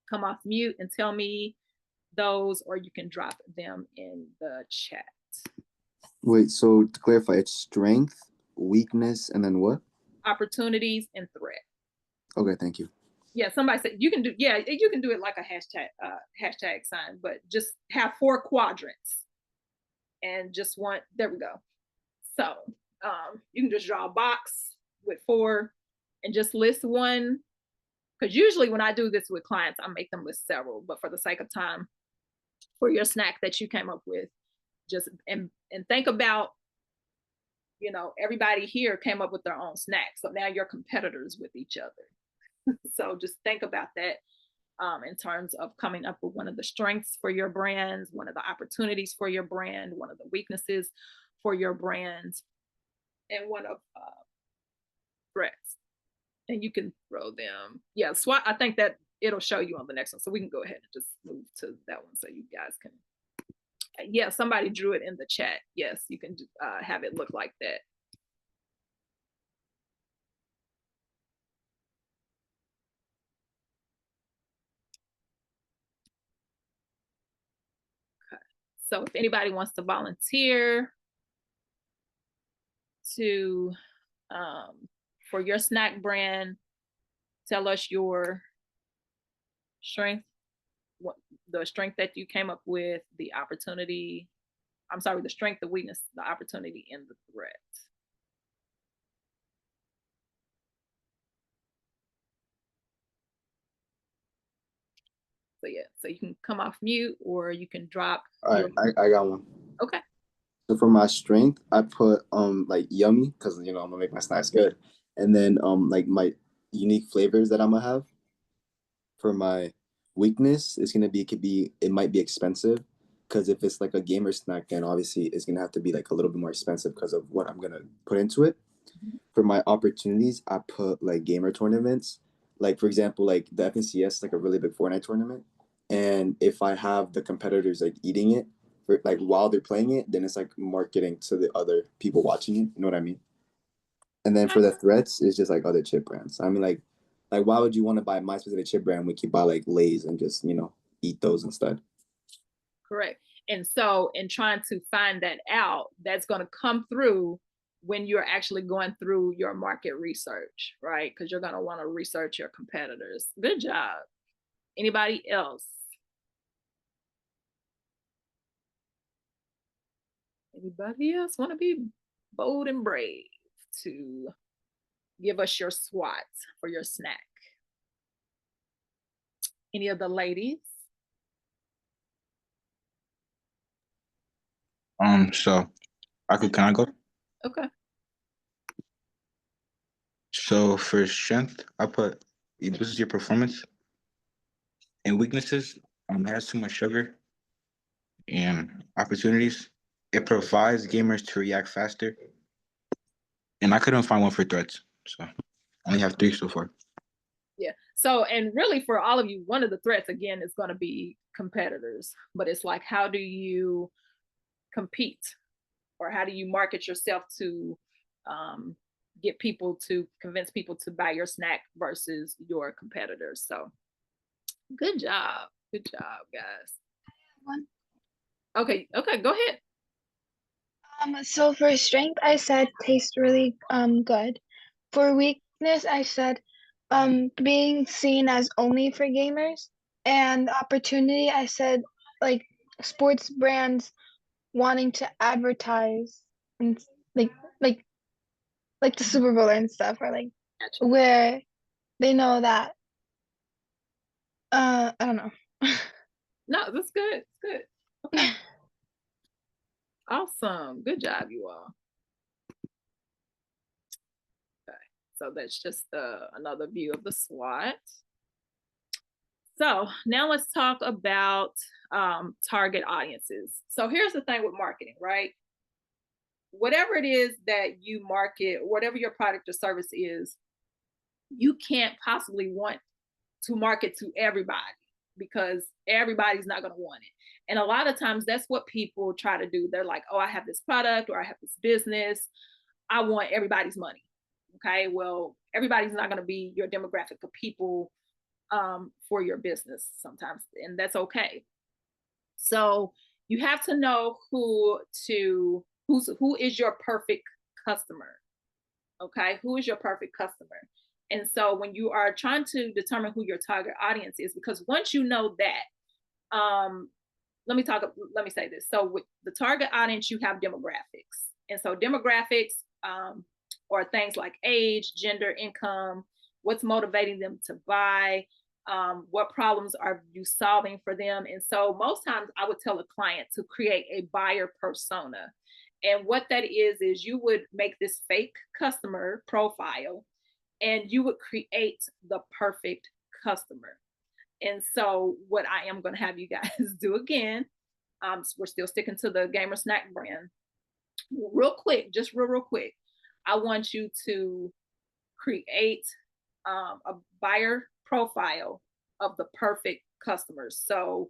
Speaker 3: come off mute and tell me those, or you can drop them in the chat.
Speaker 6: Wait, so to clarify, it's strength, weakness, and then what?
Speaker 3: Opportunities and threat.
Speaker 6: Okay, thank you.
Speaker 3: Yeah, somebody said you can do, yeah, you can do it like a hashtag sign, but just have 4 quadrants and just one, there we go. So you can just draw a box with 4 and just list one, because usually when I do this with clients, I make them list several, but for the sake of time, for your snack that you came up with, just and think about, you know, everybody here came up with their own snack, so now you're competitors with each other. So just think about that in terms of coming up with one of the strengths for your brands, one of the opportunities for your brand, one of the weaknesses for your brands, and one of threats. And you can throw them. Yeah, SWOT, I think that it'll show you on the next one. So we can go ahead and just move to that one so you guys can. Yeah, somebody drew it in the chat. Yes, you can have it look like that. Okay. So if anybody wants to volunteer to, for your snack brand, tell us your strength, what the strength that you came up with, the opportunity, I'm sorry, the strength, the weakness, the opportunity, and the threat. So yeah, so you can come off mute or you can drop.
Speaker 6: All right, I got one.
Speaker 3: Okay.
Speaker 6: So for my strength, I put like yummy, because you know I'm gonna make my snacks good, and then like my unique flavors that I'm gonna have. For my weakness, it's gonna be it might be expensive, because if it's like a gamer snack, then obviously it's gonna have to be like a little bit more expensive because of what I'm gonna put into it. For my opportunities, I put like gamer tournaments. Like for example, like the FNCS, like a really big Fortnite tournament. And if I have the competitors like eating it, for, like while they're playing it, then it's like marketing to the other people watching it. You know what I mean? And then for the threats, it's just like other chip brands. I mean, like why would you want to buy my specific chip brand when you can buy like Lay's and just, you know, eat those instead?
Speaker 3: Correct. And so in trying to find that out, that's going to come through when you're actually going through your market research, right? Because you're going to want to research your competitors. Good job. Anybody else? Anybody else want to be bold and brave to give us your SWOT for your snack? Any of the ladies?
Speaker 5: So can I go?
Speaker 3: Okay.
Speaker 5: So for strength, I put it boosts your performance, and weaknesses, it has too much sugar, and opportunities, it provides gamers to react faster. And I couldn't find one for threats, so I only have 3 so far.
Speaker 3: Yeah. So, and really for all of you, one of the threats again is going to be competitors, but it's like, how do you compete, or how do you market yourself to get people to convince people to buy your snack versus your competitors? So good job. Good job, guys.
Speaker 9: One.
Speaker 3: Okay, go ahead.
Speaker 9: So for strength, I said taste really good. For weakness, I said being seen as only for gamers. And opportunity, I said like sports brands wanting to advertise and like like the Super Bowl and stuff, or like
Speaker 3: Gotcha.
Speaker 9: where they know that I don't know.
Speaker 3: No, that's good. It's good. Okay. Awesome. Good job, you all. Okay. So that's just another view of the SWOT. So now let's talk about target audiences. So here's the thing with marketing, right? Whatever it is that you market, whatever your product or service is, you can't possibly want to market to everybody, because everybody's not going to want it. And a lot of times that's what people try to do. They're like, oh, I have this product or I have this business. I want everybody's money. Okay, well, everybody's not going to be your demographic of people for your business sometimes, and that's okay. So you have to know who is your perfect customer. Okay, who is your perfect customer? And so when you are trying to determine who your target audience is, because once you know that, let me say this. So with the target audience, you have demographics. And so demographics are things like age, gender, income, what's motivating them to buy, what problems are you solving for them. And so most times I would tell a client to create a buyer persona. And what that is you would make this fake customer profile and you would create the perfect customer. And so what I am going to have you guys do again, we're still sticking to the Gamer Snack brand. Real quick, just real quick, I want you to create a buyer profile of the perfect customers. So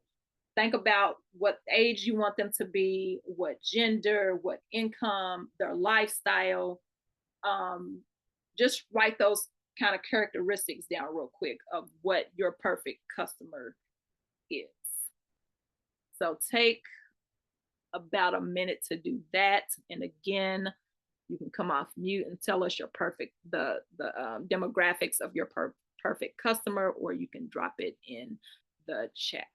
Speaker 3: think about what age you want them to be, what gender, what income, their lifestyle. Just write those kind of characteristics down real quick of what your perfect customer is. So take about a minute to do that. And again, you can come off mute and tell us your the demographics of your perfect customer, or you can drop it in the chat.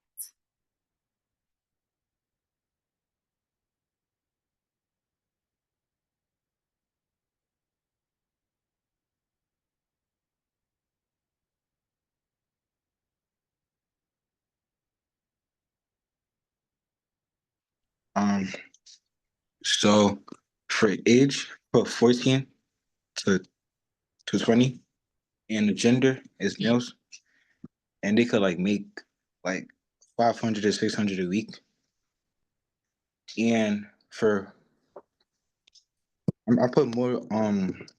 Speaker 5: So for age, put 14 to 20, and the gender is males, and they could like make like 500 to 600 a week. And for I put more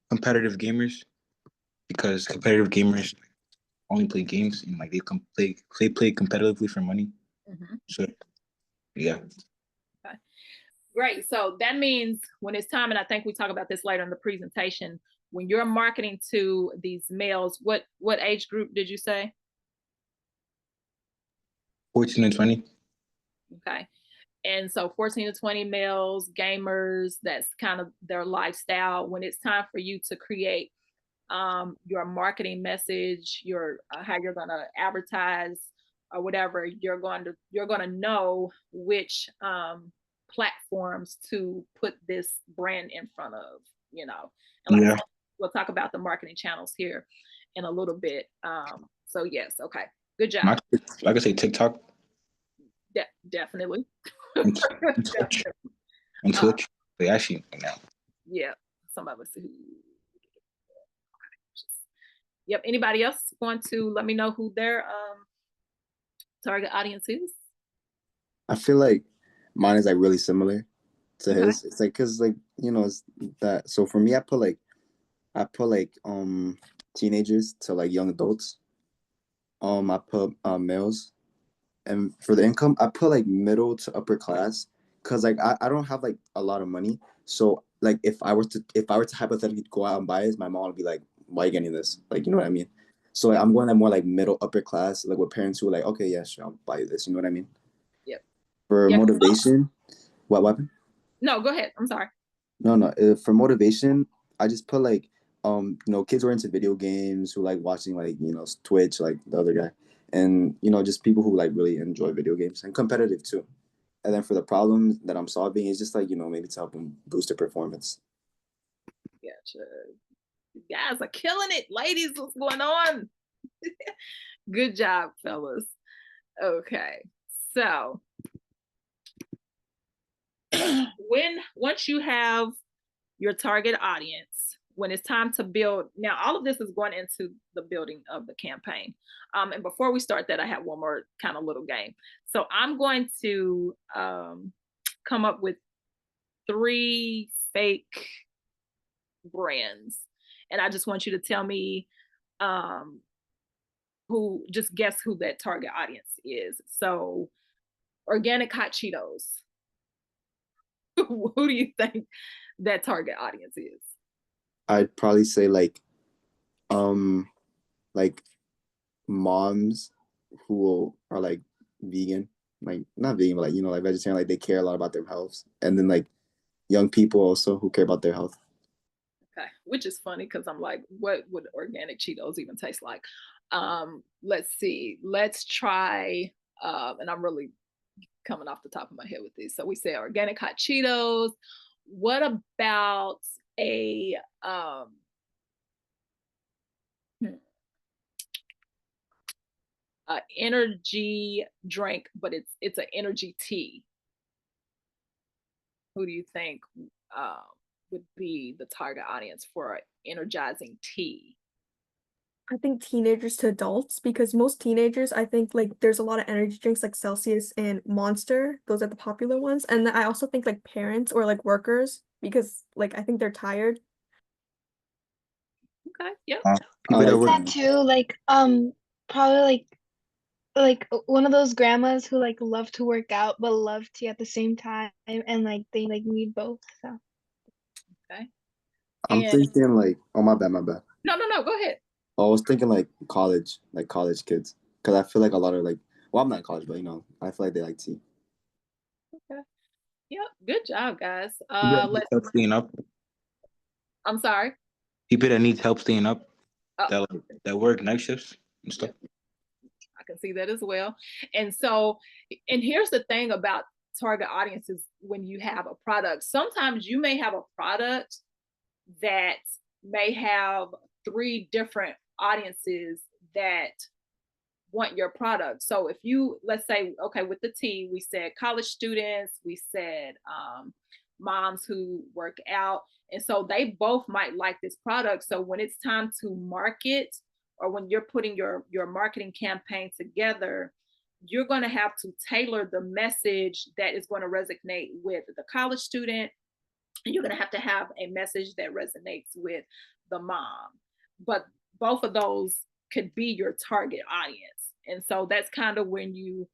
Speaker 5: competitive gamers, because competitive gamers only play games and like they play competitively for money.
Speaker 3: Mm-hmm.
Speaker 5: So yeah.
Speaker 3: Okay. Great. So that means when it's time, and I think we talk about this later in the presentation, when you're marketing to these males, what age group did you say?
Speaker 5: 14 and 20.
Speaker 3: Okay. And so 14 to 20 males, gamers, that's kind of their lifestyle. When it's time for you to create your marketing message, your how you're going to advertise or whatever, you're going to know which platforms to put this brand in front of, you know. And like I said, we'll talk about the marketing channels here in a little bit. So yes, okay, good job.
Speaker 5: Like I say, TikTok.
Speaker 3: Definitely.
Speaker 5: And Twitch. And Twitch. They actually now.
Speaker 3: Yeah, some of us who. Yep. Anybody else want to let me know who their target audience is?
Speaker 6: I feel like mine is like really similar to his. It's like, cause like, you know, it's that. So for me, I put like teenagers to like young adults. I put males, and for the income, I put like middle to upper class. Cause like I don't have like a lot of money. So like if I were to hypothetically go out and buy this, my mom would be like, why are you getting this? Like, you know what I mean? So like, I'm going like more like middle upper class, like with parents who are like, okay, yeah, sure, I'll buy you this. You know what I mean?
Speaker 3: Yep.
Speaker 6: For motivation, what weapon?
Speaker 3: No, go ahead. I'm sorry.
Speaker 6: No. For motivation, I just put like, you know, kids who are into video games, who like watching like, you know, Twitch, like the other guy, and you know, just people who like really enjoy video games and competitive too. And then for the problem that I'm solving, is just like, you know, maybe to help them boost their performance.
Speaker 3: Gotcha. You guys are killing it, ladies. What's going on? Good job, fellas. Okay, so once you have your target audience, when it's time to build, now all of this is going into the building of the campaign. And before we start that, I have one more kind of little game. So I'm going to come up with 3 fake brands, and I just want you to tell me just guess who that target audience is. So organic hot Cheetos. Who do you think that target audience is?
Speaker 6: I'd probably say like moms who are like vegan, like not vegan, but like, you know, like vegetarian, like they care a lot about their health, and then like young people also who care about their health.
Speaker 3: Okay, which is funny because I'm like, what would organic Cheetos even taste like? Let's see. Let's try. And I'm really coming off the top of my head with these. So we say organic hot Cheetos. What about a energy drink, but it's an energy tea? Who do you think would be the target audience for energizing tea?
Speaker 8: I think teenagers to adults, because most teenagers, I think like there's a lot of energy drinks like Celsius and Monster. Those are the popular ones. And then I also think like parents or like workers, because like I think they're tired.
Speaker 3: Okay. Yep.
Speaker 6: People that work.
Speaker 9: That too, like probably like one of those grandmas who like love to work out but love tea at the same time, and like they like need both. So
Speaker 3: okay.
Speaker 6: I'm thinking like, oh my bad.
Speaker 3: No, go ahead.
Speaker 6: Oh, I was thinking like college kids, because I feel like a lot of like, well, I'm not in college, but you know, I feel like they like tea.
Speaker 3: Okay. Yep. Good job, guys.
Speaker 5: Let's help staying up.
Speaker 3: I'm sorry.
Speaker 5: People that need help staying up. That work night shifts and stuff.
Speaker 3: Yep. I can see that as well. And so, and here's the thing about target audiences: when you have a product, sometimes you may have a product that may have 3 different audiences that want your product. So if you, let's say, okay, with the tea, we said college students, we said moms who work out. And so they both might like this product. So when it's time to market, or when you're putting your marketing campaign together, you're going to have to tailor the message that is going to resonate with the college student. And you're going to have a message that resonates with the mom. But both of those could be your target audience. And so that's kind of when you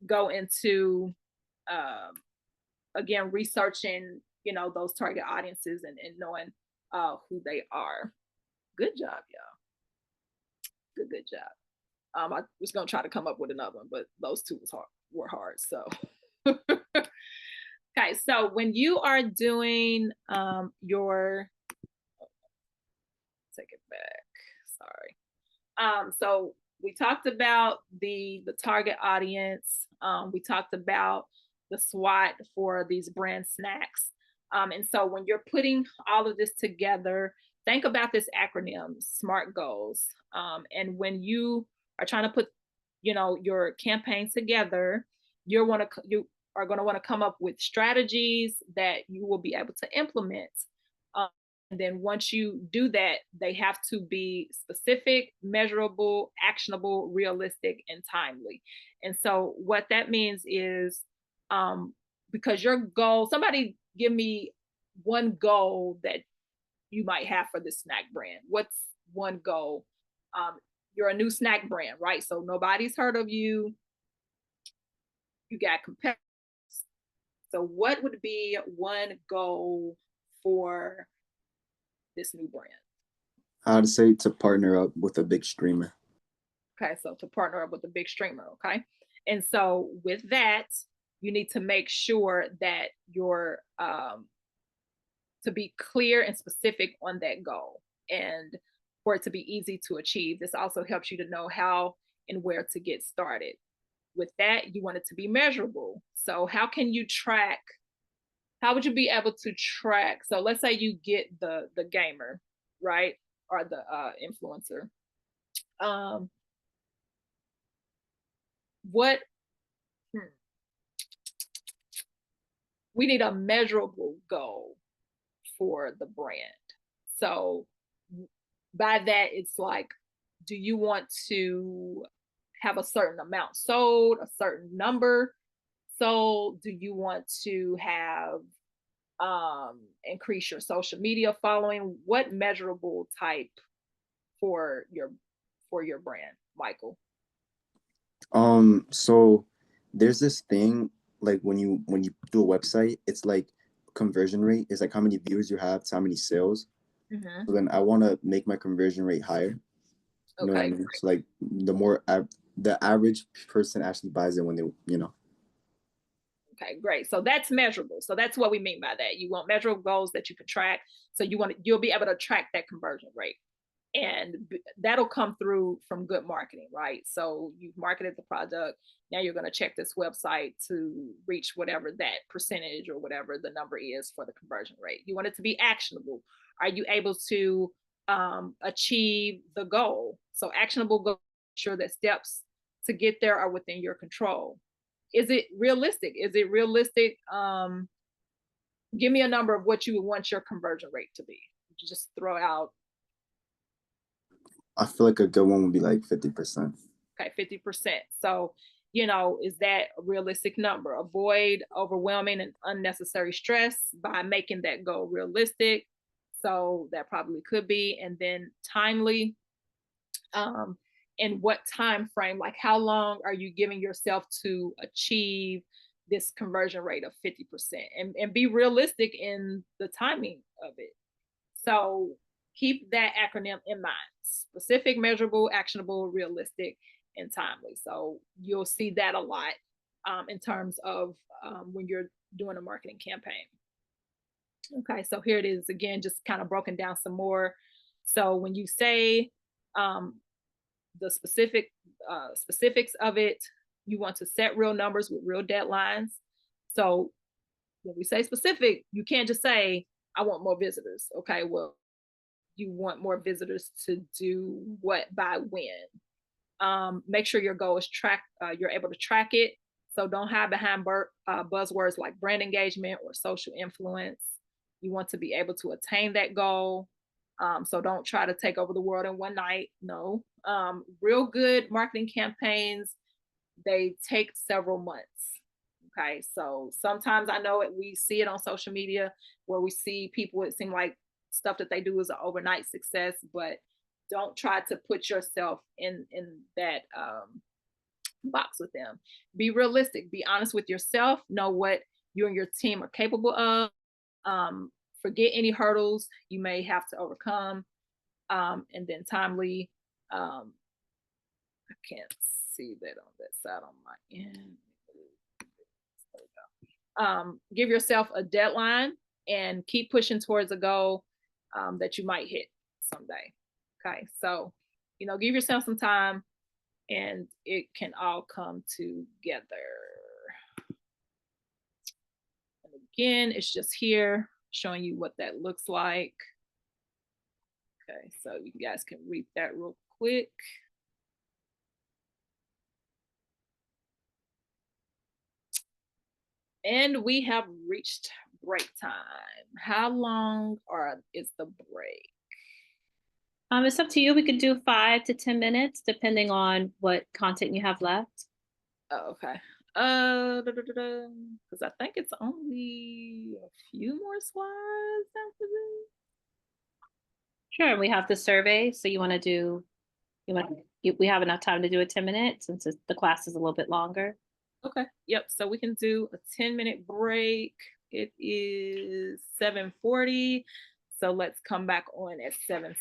Speaker 3: go into, again, researching, you know, those target audiences and knowing who they are. Good job, y'all. Good job. I was going to try to come up with another one, but those 2 were hard. So Okay, so when you are doing your, take it back, sorry. So we talked about the target audience. We talked about the SWOT for these brand snacks. And so when you're putting all of this together, think about this acronym, SMART goals. And when you are trying to put, your campaign together, you are going to want to come up with strategies that you will be able to implement. And then once you do that, they have to be specific, measurable, actionable, realistic, and timely. And so what that means is, because your goal, somebody give me one goal that you might have for this snack brand. What's one goal? You're a new snack brand, right? So nobody's heard of you. You got competitors. So what would be one goal for this new brand?
Speaker 6: I'd say to partner up with a big streamer.
Speaker 3: Okay, so to partner up with a big streamer, okay? And so with that, you need to make sure that you're to be clear and specific on that goal, and for it to be easy to achieve. This also helps you to know how and where to get started. With that, you want it to be measurable. So how can you track? How would you be able to track? So let's say you get the gamer, right? Or the influencer. What we need a measurable goal for the brand. So by that, it's like, do you want to have a certain amount sold, a certain number sold? Do you want to have increase your social media following? What measurable type for your brand, Michael?
Speaker 6: So there's this thing, like when you do a website, it's like conversion rate is like how many views you have to how many sales. So then I want to make my conversion rate higher. You know what I mean? So like the more the average person actually buys it when they,
Speaker 3: Okay, great. So that's measurable. So that's what we mean by that. You want measurable goals that you can track. So you'll be able to track that conversion rate. And that'll come through from good marketing, right? So you've marketed the product. Now you're going to check this website to reach whatever that percentage or whatever the number is for the conversion rate. You want it to be actionable. Are you able to achieve the goal? So actionable goals, sure that steps to get there are within your control. Is it realistic? Give me a number of what you would want your conversion rate to be. Just throw out.
Speaker 6: I feel like a good one would be like 50%.
Speaker 3: Okay, 50%. So, is that a realistic number? Avoid overwhelming and unnecessary stress by making that goal realistic. So that probably could be. And then timely. In what time frame? Like how long are you giving yourself to achieve this conversion rate of 50%? And be realistic in the timing of it. So keep that acronym in mind: specific, measurable, actionable, realistic, and timely. So you'll see that a lot in terms of when you're doing a marketing campaign. Okay, so here it is again, just kind of broken down some more. So when you say the specifics of it, you want to set real numbers with real deadlines. So when we say specific, you can't just say, I want more visitors. Okay, well, you want more visitors to do what by when. Make sure your goal is you're able to track it. So don't hide behind buzzwords like brand engagement or social influence. You want to be able to attain that goal. So don't try to take over the world in one night. No. Real good marketing campaigns, they take several months. Okay, so sometimes I know we see it on social media where we see people, it seems like stuff that they do is an overnight success, but don't try to put yourself in that box with them. Be realistic, be honest with yourself, know what you and your team are capable of. Forget any hurdles you may have to overcome. And then timely, I can't see that on that side on my end. give yourself a deadline and keep pushing towards a goal that you might hit someday. Okay, so give yourself some time and it can all come together. And again, it's just here showing you what that looks like. Okay, so you guys can read that real quick. And we have reached break time. How long is the break?
Speaker 1: It's up to you. We could do 5 to 10 minutes, depending on what content you have left.
Speaker 3: Oh, okay. Because I think it's only a few more slides after this.
Speaker 1: Sure. We have the survey. So you want to do, we have enough time to do a 10 minutes since the class is a little bit longer.
Speaker 3: Okay. Yep. So we can do a 10-minute break. It is 7:40. So let's come back on at 7:50.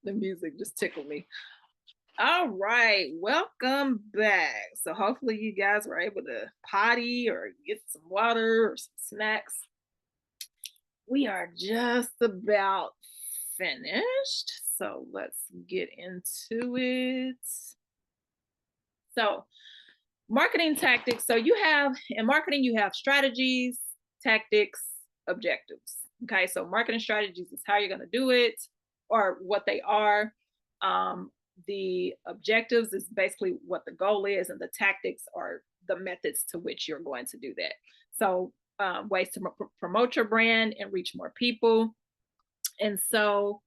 Speaker 3: The music just tickled me. All right, welcome back. So hopefully you guys were able to potty or get some water or some snacks. We are just about finished. So let's get into it. So marketing tactics. So in marketing, you have strategies, tactics, objectives. Okay, so marketing strategies is how you're going to do it or what they are. The objectives is basically what the goal is, and the tactics are the methods to which you're going to do that. So ways to promote your brand and reach more people. And so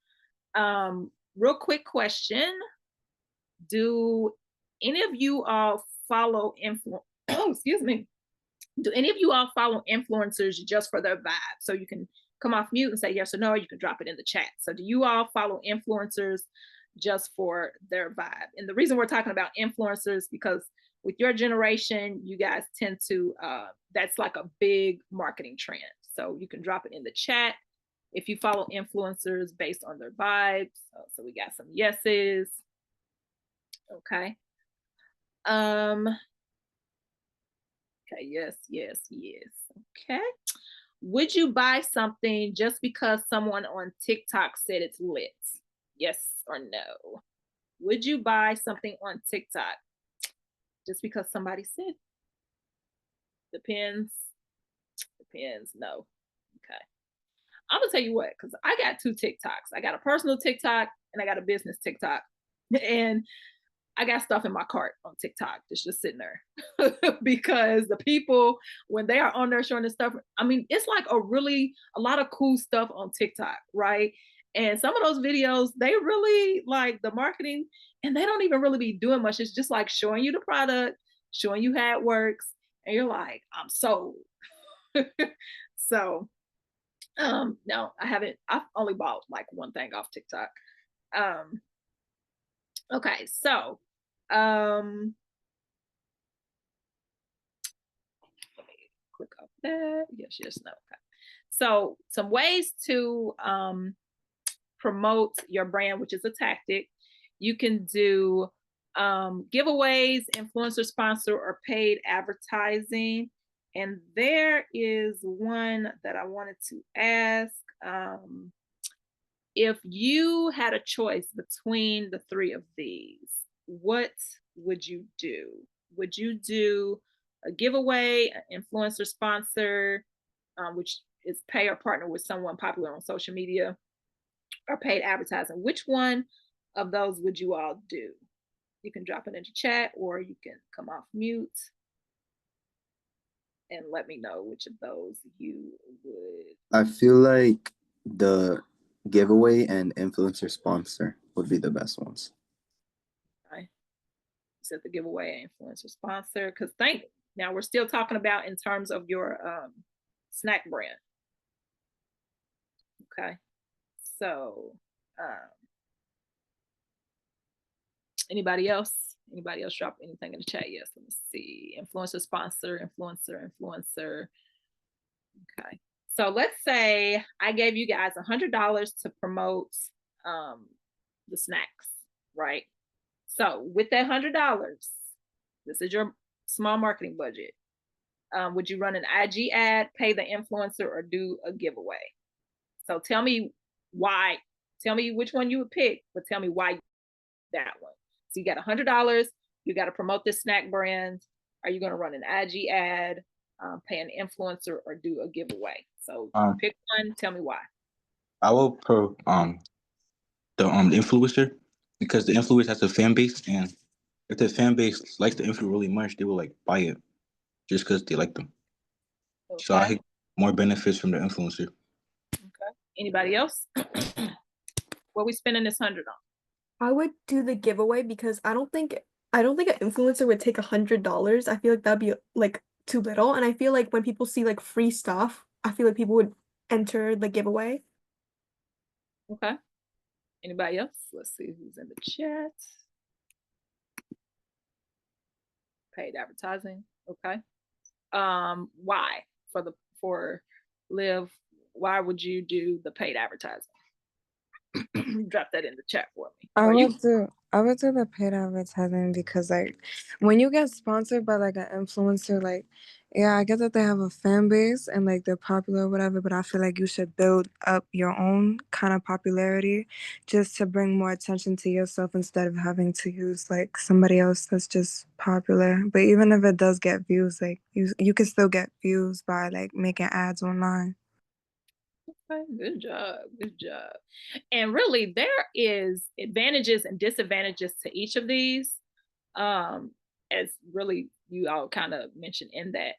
Speaker 3: real quick question, do any of you all follow excuse me, do any of you all follow influencers just for their vibe? So you can come off mute and say yes or no, or you can drop it in the chat. So do you all follow influencers just for their vibe? And the reason we're talking about influencers because with your generation, you guys tend to, that's like a big marketing trend. So you can drop it in the chat if you follow influencers based on their vibes. So we got some yeses. Okay. Okay, yes. Okay. Would you buy something just because someone on TikTok said it's lit? Yes or no? Would you buy something on TikTok just because somebody said? Depends. No. Okay. I'm gonna tell you what, because I got two TikToks. I got a personal TikTok and I got a business TikTok. And I got stuff in my cart on TikTok that's just sitting there because the people, when they are on there showing this stuff, I mean, it's like a lot of cool stuff on TikTok, right? And some of those videos, they really like the marketing and they don't even really be doing much. It's just like showing you the product, showing you how it works. And you're like, I'm sold. So, no, I haven't. I've only bought like one thing off TikTok. Okay, so let me click off that. Yes, no. Okay. So some ways to promote your brand, which is a tactic. You can do giveaways, influencer sponsor, or paid advertising. And there is one that I wanted to ask. If you had a choice between the three of these, what would you do? Would you do a giveaway, an influencer sponsor, which is pay or partner with someone popular on social media, or paid advertising? Which one of those would you all do? You can drop it into chat or you can come off mute and let me know which of those you would.
Speaker 6: I feel like the giveaway and influencer sponsor would be the best ones.
Speaker 3: Okay. Set the giveaway, influencer sponsor, because now we're still talking about in terms of your snack brand. Okay. So anybody else drop anything in the chat? Yes, let me see. Influencer sponsor, influencer. Okay. So let's say I gave you guys $100 to promote the snacks, right? So with that $100, this is your small marketing budget. Would you run an IG ad, pay the influencer, or do a giveaway? So tell me why. Tell me which one you would pick, but tell me why that one. So you got $100. You got to promote this snack brand. Are you going to run an IG ad, pay an influencer, or do a giveaway? So pick one. Tell me why.
Speaker 5: I will the influencer, because the influencer has a fan base, and if the fan base likes the influencer really much, they will like buy it just because they like them. Okay. So I get more benefits from the influencer.
Speaker 3: Okay. Anybody else? What we spending this $100 on?
Speaker 8: I would do the giveaway because I don't think an influencer would take $100. I feel like that'd be like too little, and I feel like when people see like free stuff, I feel like people would enter the giveaway.
Speaker 3: Okay. Anybody else? Let's see who's in the chat. Paid advertising. Okay. Why? For Liv, why would you do the paid advertising? Drop that in the chat for me.
Speaker 10: I would do the paid advertising because like when you get sponsored by like an influencer, like yeah, I get that they have a fan base and like they're popular or whatever, but I feel like you should build up your own kind of popularity just to bring more attention to yourself instead of having to use like somebody else that's just popular. But even if it does get views, like you can still get views by like making ads online.
Speaker 3: Okay, good job. Good job. And really, there is advantages and disadvantages to each of these, as really you all kind of mentioned in that.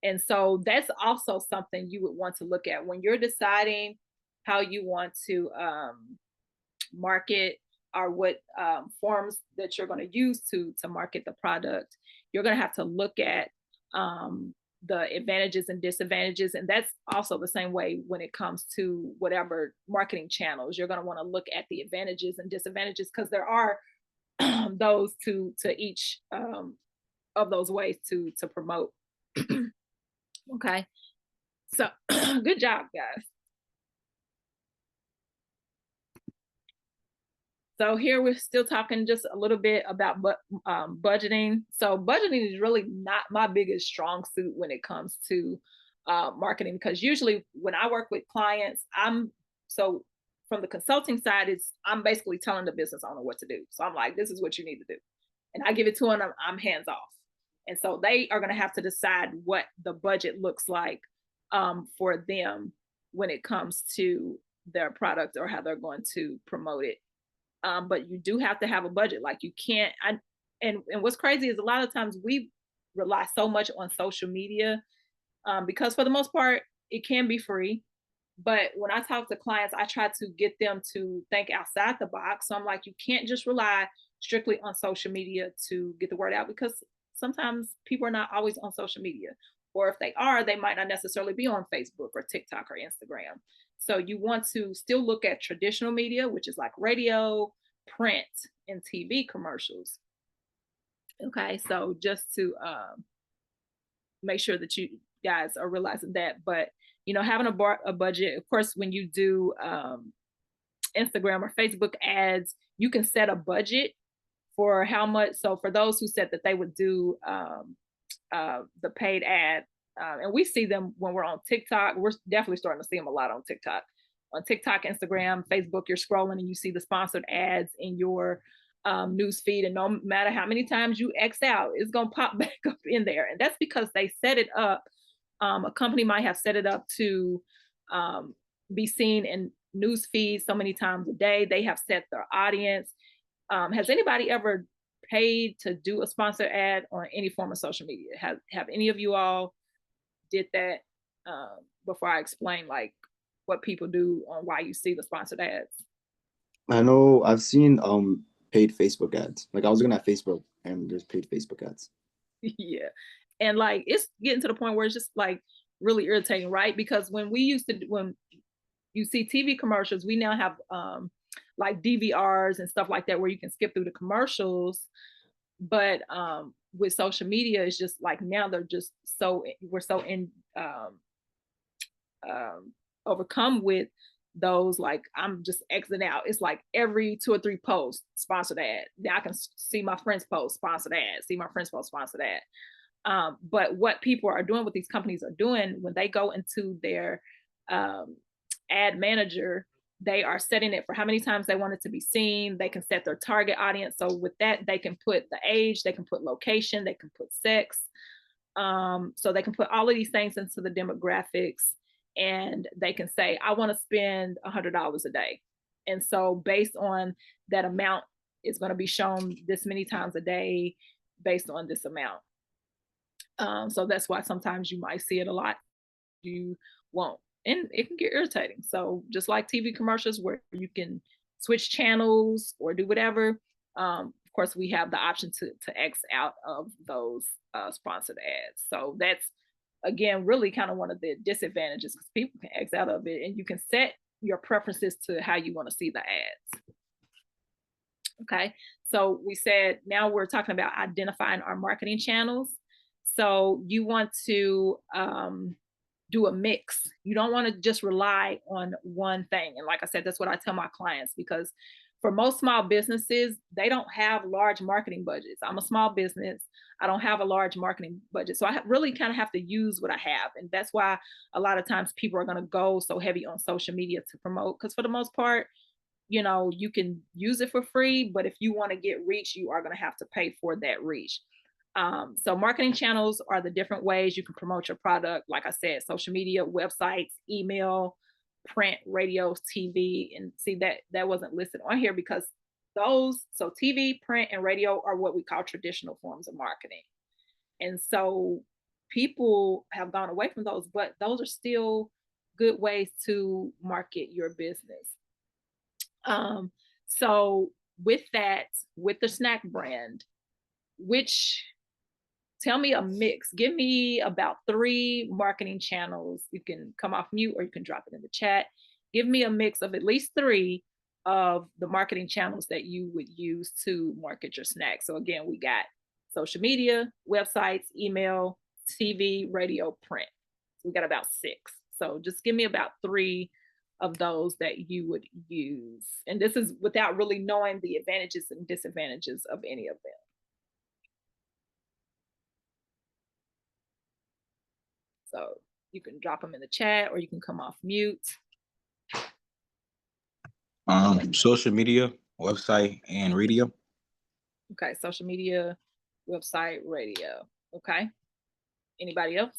Speaker 3: And so that's also something you would want to look at when you're deciding how you want to market or what forms that you're going to use to market the product. You're going to have to look at the advantages and disadvantages, and that's also the same way when it comes to whatever marketing channels. You're going to want to look at the advantages and disadvantages because there are those to each of those ways to promote. Okay, so good job, guys. So here we're still talking just a little bit about budgeting. So budgeting is really not my biggest strong suit when it comes to marketing, because usually when I work with clients, so from the consulting side, I'm basically telling the business owner what to do. So I'm like, this is what you need to do. And I give it to them, I'm hands off. And so they are going to have to decide what the budget looks like for them when it comes to their product or how they're going to promote it. But you do have to have a budget. Like you can't, and what's crazy is a lot of times we rely so much on social media because for the most part, it can be free. But when I talk to clients, I try to get them to think outside the box. So I'm like, you can't just rely strictly on social media to get the word out, because sometimes people are not always on social media. Or if they are, they might not necessarily be on Facebook or TikTok or Instagram. So you want to still look at traditional media, which is like radio, print, and TV commercials. Okay, so just to make sure that you guys are realizing that. But having a budget, of course, when you do Instagram or Facebook ads, you can set a budget for how much. So for those who said that they would do the paid ad, and we see them when we're on TikTok. We're definitely starting to see them a lot on TikTok. On TikTok, Instagram, Facebook, you're scrolling and you see the sponsored ads in your news feed, and no matter how many times you X out, it's gonna pop back up in there. And that's because they set it up. A company might have set it up to be seen in news feeds so many times a day. They have set their audience. Has anybody ever paid to do a sponsored ad on any form of social media? Have any of you all did that before I explain like what people do on why you see the sponsored ads?
Speaker 6: I know I've seen paid Facebook ads. Like I was looking at Facebook and there's paid Facebook ads.
Speaker 3: Yeah. And like it's getting to the point where it's just like really irritating, right? Because when you see TV commercials, we now have like DVRs and stuff like that where you can skip through the commercials. But with social media, it's just like now they're just we're so overcome with those, like I'm just exiting out. It's like every 2 or 3 posts sponsored ad. Now I can see my friends post sponsored ad, see my friends post sponsored ad. But what people are doing, what these companies are doing when they go into their ad manager, they are setting it for how many times they want it to be seen. They can set their target audience. So with that, they can put the age, they can put location, they can put sex. So they can put all of these things into the demographics, and they can say, I want to spend $100 a day. And so based on that amount, it's going to be shown this many times a day based on this amount. So that's why sometimes you might see it a lot, you won't. And it can get irritating. So just like TV commercials where you can switch channels or do whatever, of course, we have the option to X out of those sponsored ads. So that's, again, really kind of one of the disadvantages, because people can X out of it and you can set your preferences to how you want to see the ads. Okay, so we said now we're talking about identifying our marketing channels. So you want to do a mix. You don't want to just rely on one thing. And like I said, that's what I tell my clients, because for most small businesses, they don't have large marketing budgets. I'm a small business. I don't have a large marketing budget. So I really kind of have to use what I have. And that's why a lot of times people are going to go so heavy on social media to promote, because for the most part, you know, you can use it for free, but if you want to get reach, you are going to have to pay for that reach. So marketing channels are the different ways you can promote your product. Like I said, social media, websites, email, print, radio, TV. And see, that wasn't listed on here because those, so TV, print, and radio are what we call traditional forms of marketing. And so people have gone away from those, but those are still good ways to market your business. So with that, with the snack brand, tell me a mix. Give me about 3 marketing channels. You can come off mute or you can drop it in the chat. Give me a mix of at least 3 of the marketing channels that you would use to market your snack. So again, we got social media, websites, email, TV, radio, print. So we got about 6. So just give me about 3 of those that you would use. And this is without really knowing the advantages and disadvantages of any of them. So you can drop them in the chat or you can come off mute.
Speaker 5: Social media, website, and radio.
Speaker 3: Okay, social media, website, radio. Okay. Anybody else?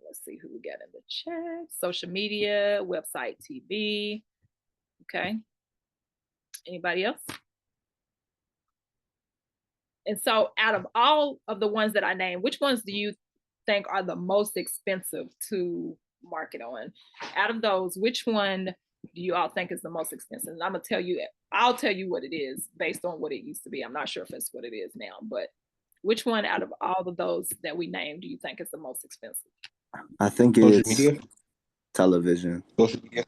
Speaker 3: Let's see who we got in the chat. Social media, website, TV. Okay. Anybody else? And so out of all of the ones that I named, which ones do you think are the most expensive to market on? Out of those, which one do you all think is the most expensive? And I'm gonna tell you, I'll tell you what it is based on what it used to be. I'm not sure if it's what it is now, but which one out of all of those that we named do you think is the most expensive?
Speaker 6: I think
Speaker 5: Social
Speaker 6: it's
Speaker 5: media.
Speaker 6: television.
Speaker 5: Social media.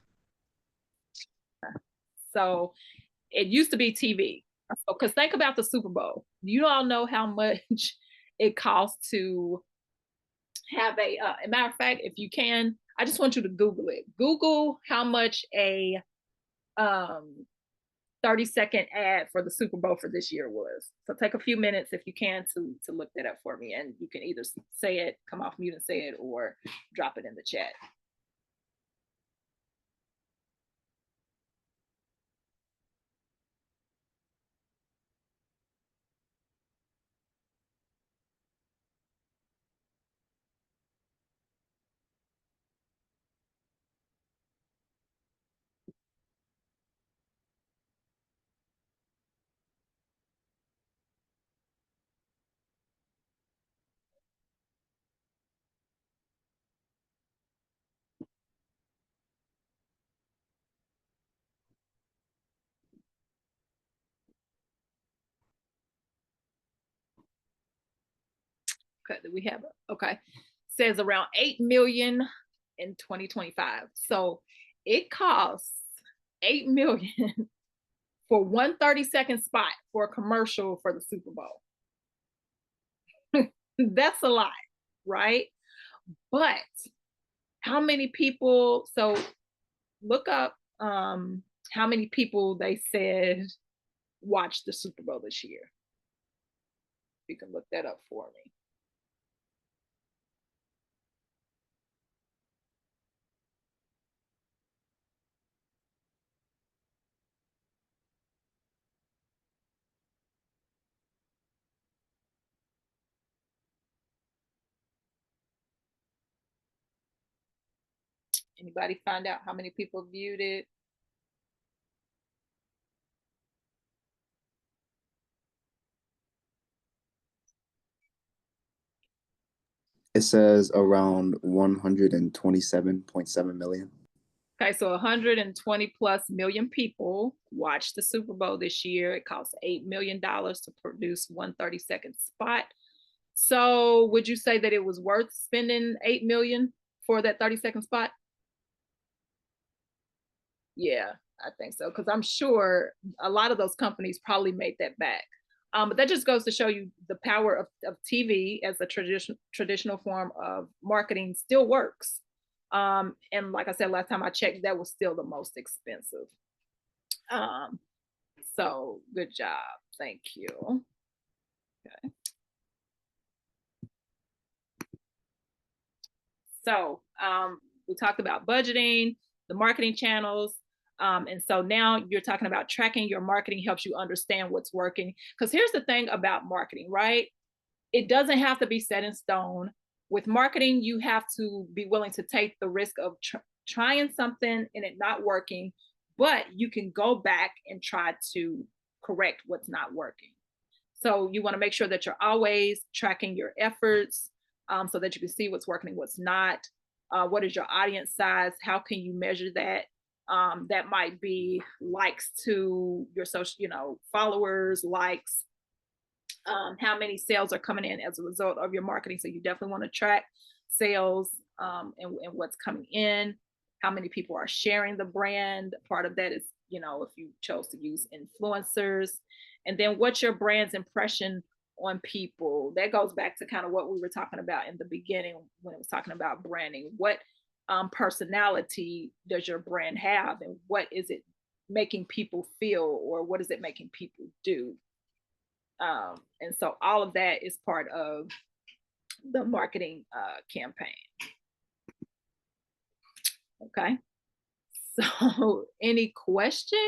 Speaker 3: So it used to be TV. Because think about the Super Bowl. You all know how much it costs to have a matter of fact, if you can, I just want you to Google it. Google how much a 30-second ad for the Super Bowl for this year was. So take a few minutes if you can to look that up for me. And you can either say it, come off mute and say it, or drop it in the chat. Okay, do we have it? Okay. Says around 8 million in 2025. So it costs 8 million for one 30-second spot for a commercial for the Super Bowl. That's a lot, right? But how many people, so look up how many people they said watched the Super Bowl this year. You can look that up for me. Anybody find out how many people viewed it?
Speaker 6: It says around 127.7 million.
Speaker 3: Okay, so 120 plus million people watched the Super Bowl this year. It cost $8 million to produce one 30-second spot. So would you say that it was worth spending 8 million for that 30-second spot? Yeah, I think so. Because I'm sure a lot of those companies probably made that back. But that just goes to show you the power of TV as a traditional form of marketing still works. And like I said, last time I checked, that was still the most expensive. So good job. Thank you. Okay. So we talked about budgeting, the marketing channels. And so now you're talking about tracking your marketing helps you understand what's working. Because here's the thing about marketing, right? It doesn't have to be set in stone. With marketing, you have to be willing to take the risk of trying something and it not working, but you can go back and try to correct what's not working. So you want to make sure that you're always tracking your efforts, so that you can see what's working and what's not. What is your audience size? How can you measure that? That might be likes to your social, followers, likes, how many sales are coming in as a result of your marketing. So you definitely want to track sales, and what's coming in, how many people are sharing the brand. Part of that is, if you chose to use influencers, and then what's your brand's impression on people. That goes back to kind of what we were talking about in the beginning when it was talking about branding. What personality does your brand have, and what is it making people feel, or what is it making people do? And so all of that is part of the marketing campaign. Okay. So any questions?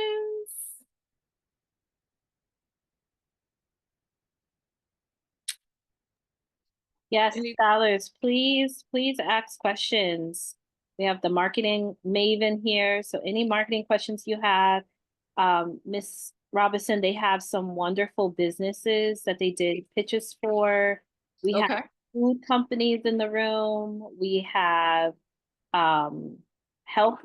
Speaker 1: Yes, scholars, please ask questions. We have the marketing maven here. So any marketing questions you have, Miss Robinson, they have some wonderful businesses that they did pitches for. We have food companies in the room. We have health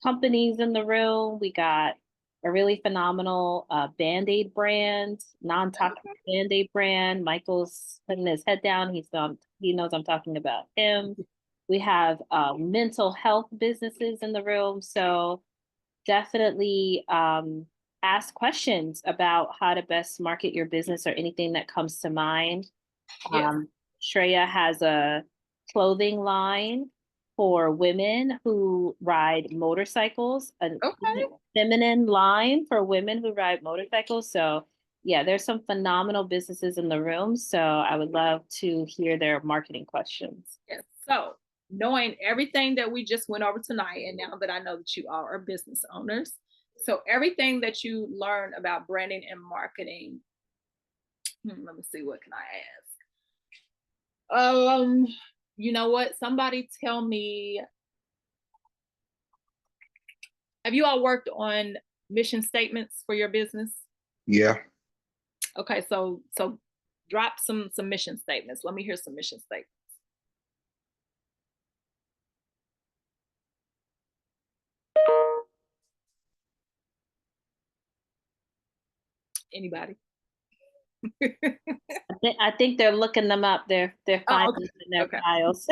Speaker 1: companies in the room. We got a really phenomenal Band-Aid brand, non-toxic Band-Aid brand. Michael's putting his head down. He knows I'm talking about him. We have mental health businesses in the room. So definitely ask questions about how to best market your business or anything that comes to mind.
Speaker 3: Yes.
Speaker 1: Shreya has a clothing line for women who ride motorcycles, a feminine line for women who ride motorcycles. So yeah, there's some phenomenal businesses in the room. So I would love to hear their marketing questions.
Speaker 3: Yes. So knowing everything that we just went over tonight, and now that I know that you all are business owners, so everything that you learn about branding and marketing, let me see, what can I ask? You know what? Somebody tell me, have you all worked on mission statements for your business?
Speaker 5: Yeah.
Speaker 3: Okay, so drop some mission statements. Let me hear some mission statements. Anybody?
Speaker 1: I think they're looking them up. They're finding them in their files.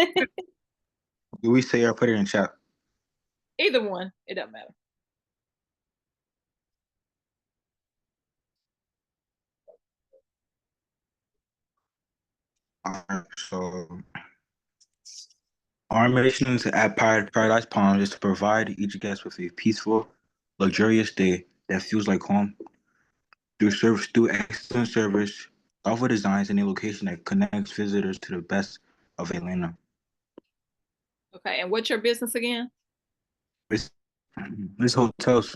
Speaker 5: Do we say or put it in chat?
Speaker 3: Either one, it doesn't matter.
Speaker 5: So our mission at Paradise Palms is to provide each guest with a peaceful, luxurious day that feels like home. Through excellent service, thoughtful designs, and a location that connects visitors to the best of Atlanta.
Speaker 3: Okay, and what's your business again?
Speaker 5: This hotels.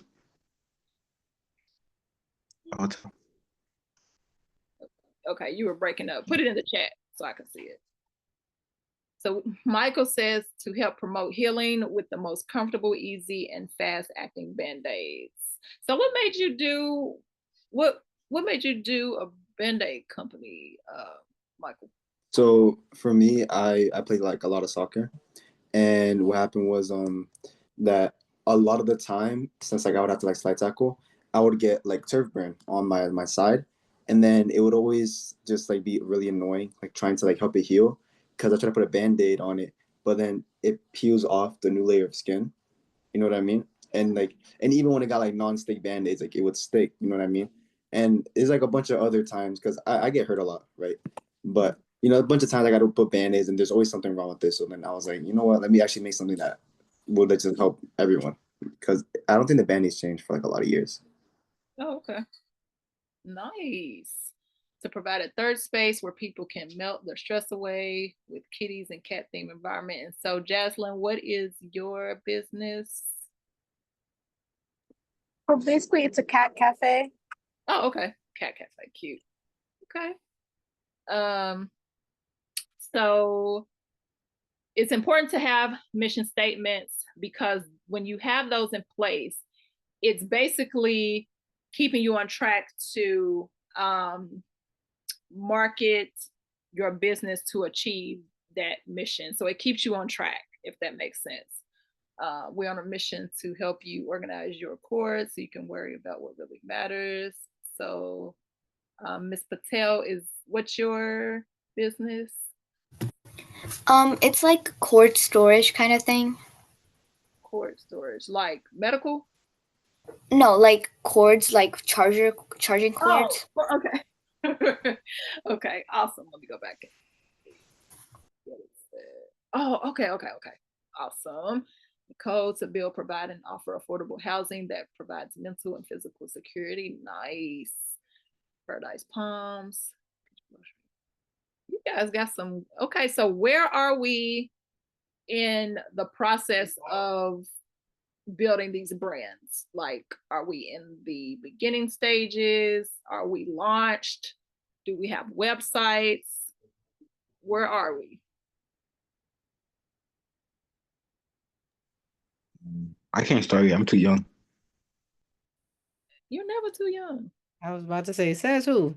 Speaker 5: Hotel.
Speaker 3: Okay, you were breaking up. Put it in the chat so I can see it. So Michael says to help promote healing with the most comfortable, easy, and fast-acting Band-Aids. So what made you do a Band-Aid company, Michael?
Speaker 6: So for me, I played like a lot of soccer, and what happened was that a lot of the time, since like I would have to like slide tackle, I would get like turf burn on my side, and then it would always just like be really annoying, like trying to like help it heal, because I try to put a Band-Aid on it, but then it peels off the new layer of skin. You know what I mean? And even when it got like non-stick Band-Aids, like it would stick. You know what I mean? And it's like a bunch of other times because I get hurt a lot, right? But a bunch of times I got to put band-aids and there's always something wrong with this. So then I was like, you know what? Let me actually make something that will just help everyone because I don't think the band-aids changed for like a lot of years.
Speaker 3: Oh, okay. Nice. To provide a third space where people can melt their stress away with kitties and cat themed environment. And so, Jaslyn, what is your business?
Speaker 7: Well, basically, it's a cat cafe.
Speaker 3: Oh, okay. Cat cafe, cute. Okay. So it's important to have mission statements because when you have those in place, it's basically keeping you on track to market your business to achieve that mission. So it keeps you on track, if that makes sense. We're on a mission to help you organize your course so you can worry about what really matters. So, Ms. Patel, what's your business?
Speaker 4: It's like cord storage kind of thing.
Speaker 3: Cord storage, like medical?
Speaker 4: No, like cords, like charging cords.
Speaker 3: Oh, okay. Okay, awesome. Let me go back. Oh, okay. Awesome. The code to build, provide, and offer affordable housing that provides mental and physical security. Nice. Paradise Palms. You guys got some. Okay, so where are we in the process of building these brands? Like, are we in the beginning stages? Are we launched? Do we have websites? Where are we?
Speaker 5: I can't start yet. I'm too young.
Speaker 3: You're never too young.
Speaker 2: I was about to say, says who?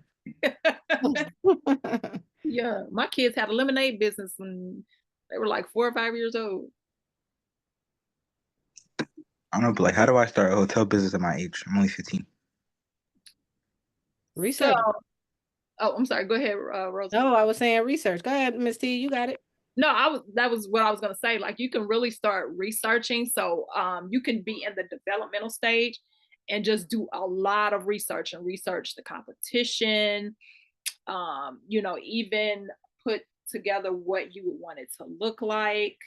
Speaker 3: Yeah, my kids had a lemonade business when they were like 4 or 5 years old.
Speaker 5: I don't know, but like, how do I start a hotel business at my age? I'm only 15.
Speaker 2: Research.
Speaker 3: Oh, I'm sorry. Go ahead, Rosa.
Speaker 2: No, I was saying research. Go ahead, Miss T. You got it.
Speaker 3: No, that was what I was gonna say. Like, you can really start researching. So you can be in the developmental stage and just do a lot of research and research the competition. Even put together what you would want it to look like.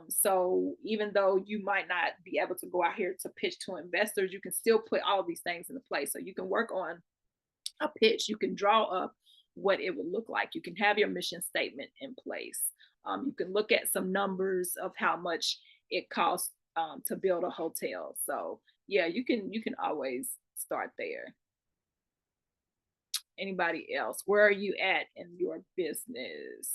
Speaker 3: So even though you might not be able to go out here to pitch to investors, you can still put all these things into place. So you can work on a pitch, you can draw up what it would look like. You can have your mission statement in place. You can look at some numbers of how much it costs to build a hotel. So yeah, you can always start there. Anybody else? Where are you at in your business?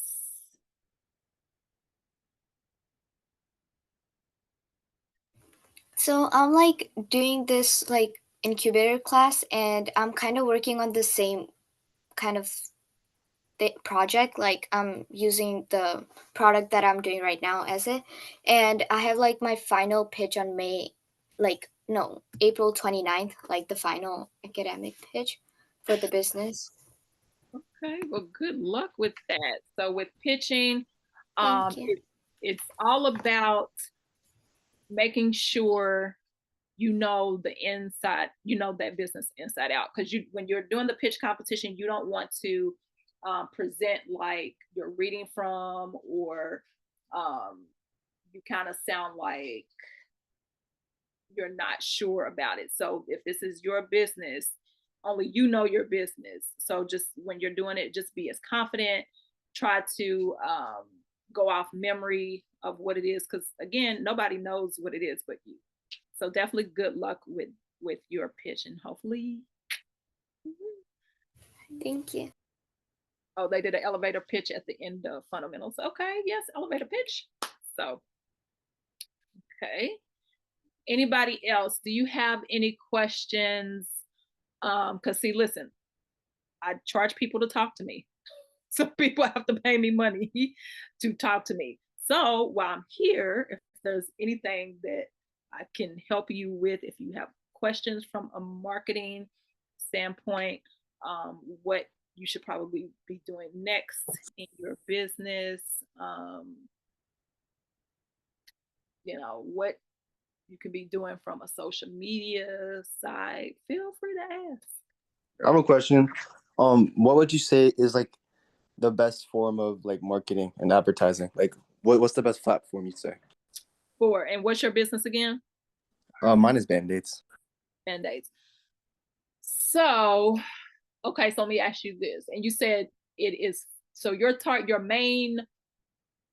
Speaker 4: So I'm like doing this like incubator class, and I'm kind of working on the same kind of project. Like I'm using the product that I'm doing right now as it, and I have like my final pitch on April 29th, like the final academic pitch for the business.
Speaker 3: Okay, well, good luck with that. So with pitching,
Speaker 4: Thank you.
Speaker 3: it's all about making sure you know the inside, that business inside out. Because when you're doing the pitch competition, you don't want to present like you're reading from, or you kind of sound like you're not sure about it. So if this is your business, only you know your business. So just when you're doing it, just be as confident. Try to go off memory of what it is, because again, nobody knows what it is but you. So definitely good luck with your pitch, and hopefully.
Speaker 4: Thank you.
Speaker 3: Oh, they did an elevator pitch at the end of fundamentals. Okay, yes, elevator pitch. So, okay. Anybody else? Do you have any questions? Because see, listen, I charge people to talk to me. So people have to pay me money to talk to me. So while I'm here, if there's anything that I can help you with, if you have questions from a marketing standpoint, what you should probably be doing next in your business, what you could be doing from a social media side, feel free to ask.
Speaker 6: I have a question. What would you say is like the best form of like marketing and advertising? Like, what's the best platform you'd say?
Speaker 3: And what's your business again?
Speaker 6: Mine is Band-Aids.
Speaker 3: Band-Aids. So, okay, so let me ask you this. And you said it is, so your main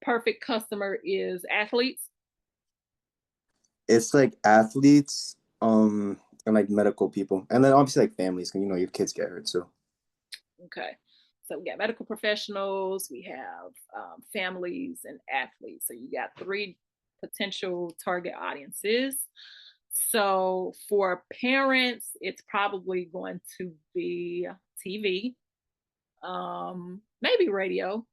Speaker 3: perfect customer is athletes?
Speaker 6: It's like athletes, and like medical people, and then obviously like families, because your kids get hurt too.
Speaker 3: Okay. So we got medical professionals, we have families and athletes. So you got 3 potential target audiences. So for parents, it's probably going to be TV, maybe radio,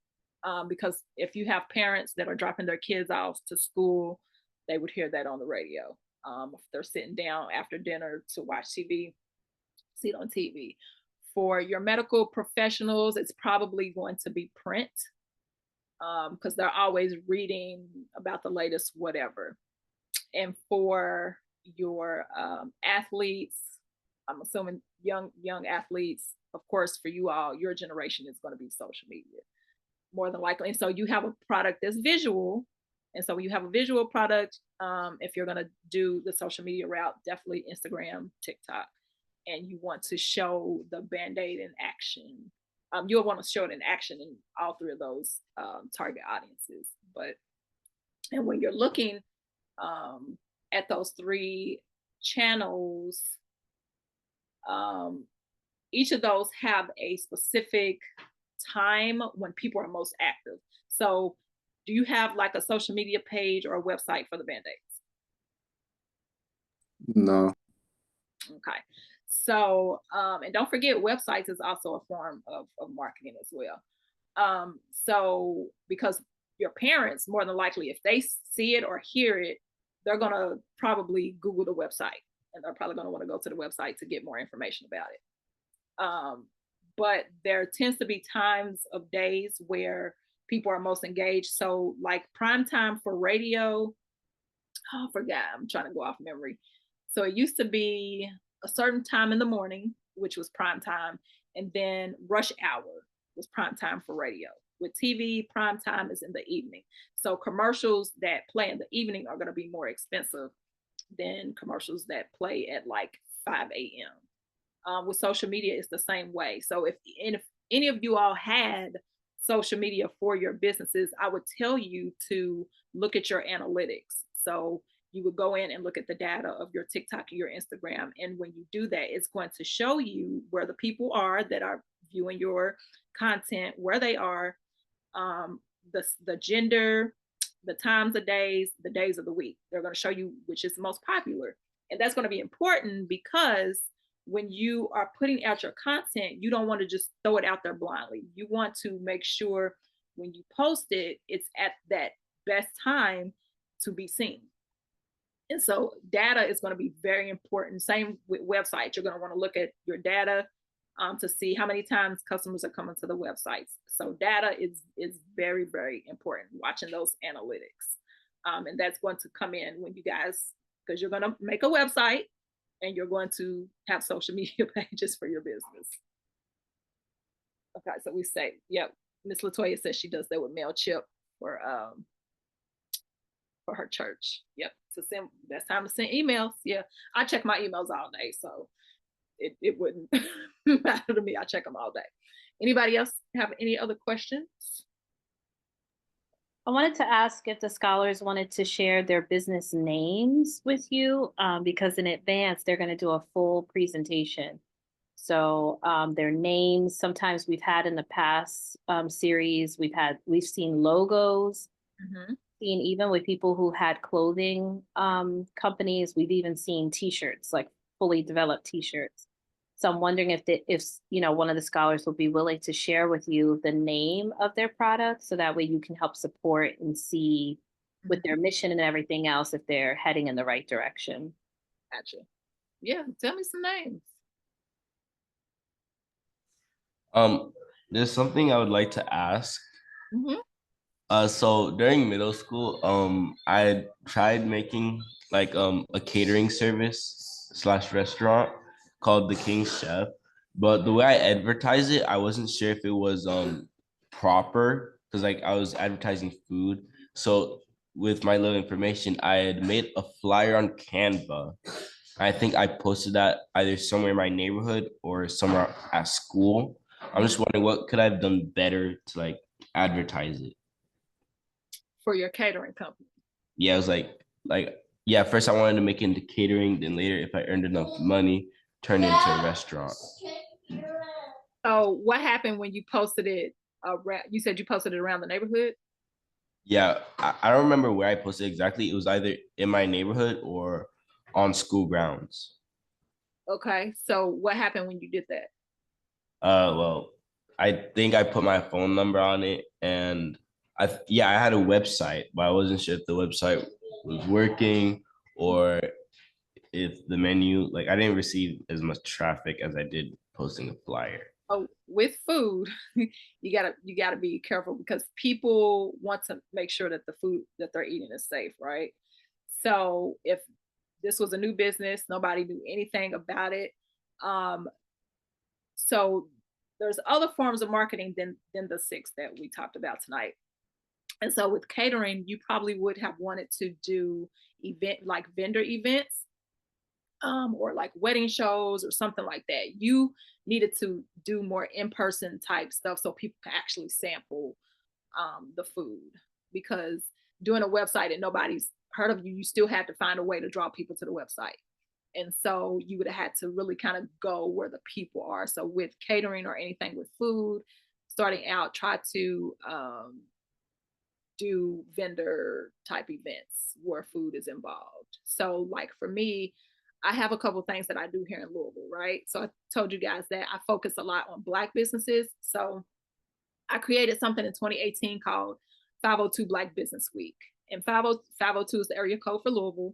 Speaker 3: because if you have parents that are dropping their kids off to school, they would hear that on the radio. If they're sitting down after dinner to watch TV, see it on TV. For your medical professionals, it's probably going to be print, because they're always reading about the latest whatever. And for your athletes, I'm assuming young athletes, of course, for you all, your generation is going to be social media more than likely. And so you have a product that's visual. And so when you have a visual product, if you're going to do the social media route, definitely Instagram, TikTok, and you want to show the Band-Aid in action. You'll want to show it in action in all 3 of those target audiences. And when you're looking at those 3 channels, each of those have a specific time when people are most active. So do you have like a social media page or a website for the Band-Aids?
Speaker 6: No.
Speaker 3: Okay. So, and don't forget, websites is also a form of marketing as well. So because your parents, more than likely, if they see it or hear it, they're going to probably Google the website, and they're probably going to want to go to the website to get more information about it. But there tends to be times of days where people are most engaged. So like prime time for radio, I forgot, I'm trying to go off memory. So it used to be a certain time in the morning, which was prime time, and then rush hour was prime time for radio. With TV, prime time is in the evening. So commercials that play in the evening are going to be more expensive than commercials that play at like 5 a.m. With social media, it's the same way. So if any of you all had social media for your businesses, I would tell you to look at your analytics. So you would go in and look at the data of your TikTok and your Instagram. And when you do that, it's going to show you where the people are that are viewing your content, where they are, the gender, the times of days, the days of the week. They're going to show you which is most popular. And that's going to be important because when you are putting out your content, you don't want to just throw it out there blindly. You want to make sure when you post it, it's at that best time to be seen. And so data is going to be very important. Same with websites. You're going to want to look at your data to see how many times customers are coming to the websites. So data is very, very important, watching those analytics. And that's going to come in when you guys, because you're going to make a website and you're going to have social media pages for your business. Okay, so we say, yep, Miss Latoya says she does that with MailChimp for her church. Yep, to send, that's time to send emails. Yeah, I check my emails all day, so it wouldn't matter to me. I check them all day. Anybody else have any other questions?
Speaker 1: I wanted to ask if the scholars wanted to share their business names with you, because in advance they're going to do a full presentation. So their names, sometimes we've had in the past series, we've seen logos, seen even with people who had clothing companies, we've even seen t-shirts, like fully developed t-shirts. So I'm wondering if one of the scholars will be willing to share with you the name of their product, so that way you can help support and see with their mission and everything else if they're heading in the right direction.
Speaker 3: Gotcha. Yeah, tell me some names.
Speaker 11: There's something I would like to ask. So during middle school, I tried making like a catering service / restaurant called the King's Chef, but the way I advertised it, I wasn't sure if it was proper because like I was advertising food. So with my little information, I had made a flyer on Canva. I think I posted that either somewhere in my neighborhood or somewhere at school. I'm just wondering what could I have done better to like advertise it.
Speaker 3: For your catering company.
Speaker 11: Yeah, it was like yeah, first I wanted to make it into catering, then later if I earned enough money, turn it into a restaurant.
Speaker 3: So what happened when you posted it around? You said you posted it around the neighborhood?
Speaker 11: Yeah, I don't remember where I posted exactly. It was either in my neighborhood or on school grounds.
Speaker 3: Okay, so what happened when you did that?
Speaker 11: Well, I think I put my phone number on it, and I had a website, but I wasn't sure if the website was working or if the menu, like I didn't receive as much traffic as I did posting a flyer.
Speaker 3: Oh, with food, you gotta be careful because people want to make sure that the food that they're eating is safe, right? So if this was a new business, nobody knew anything about it. Um, so there's other forms of marketing than the six that we talked about tonight. And so with catering, you probably would have wanted to do vendor events, or like wedding shows or something like that. You needed to do more in-person type stuff so people can actually sample the food, because doing a website and nobody's heard of you, you still had to find a way to draw people to the website. And so you would have had to really kind of go where the people are. So with catering or anything with food, starting out, try to do vendor type events where food is involved. So like for me, I have a couple things that I do here in Louisville, right? So I told you guys that I focus a lot on Black businesses. So I created something in 2018 called 502 Black Business Week. And 502 is the area code for Louisville.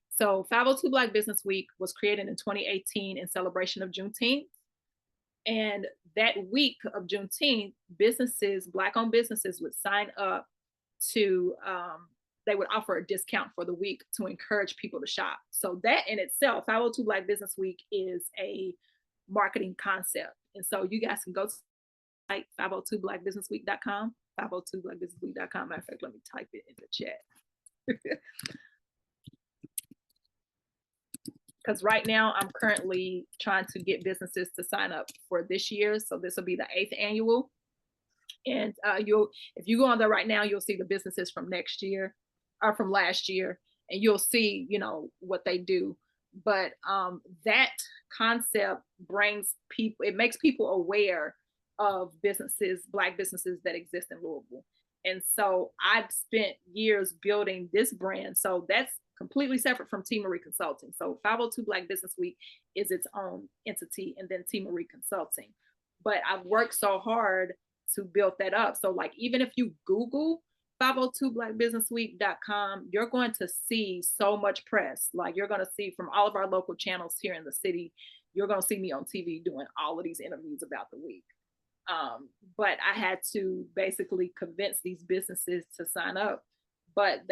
Speaker 3: So 502 Black Business Week was created in 2018 in celebration of Juneteenth. And that week of Juneteenth, businesses, Black-owned businesses would sign up to they would offer a discount for the week to encourage people to shop. So that in itself, 502 Black Business Week is a marketing concept. And so you guys can go to like 502blackbusinessweek.com, 502blackbusinessweek.com. Matter of fact, let me type it in the chat. Because right now I'm currently trying to get businesses to sign up for this year. So this will be the 8th annual. And if you go on there right now, you'll see the businesses from next year or from last year, and you'll see, what they do. But that concept brings people, it makes people aware of businesses, Black businesses that exist in Louisville. And so I've spent years building this brand. So that's completely separate from T. Marie Consulting. So 502 Black Business Week is its own entity, and then T. Marie Consulting. But I've worked so hard to build that up. So like, even if you Google 502blackbusinessweek.com, you're going to see so much press. Like, you're going to see from all of our local channels here in the city, you're going to see me on TV doing all of these interviews about the week. But I had to basically convince these businesses to sign up, but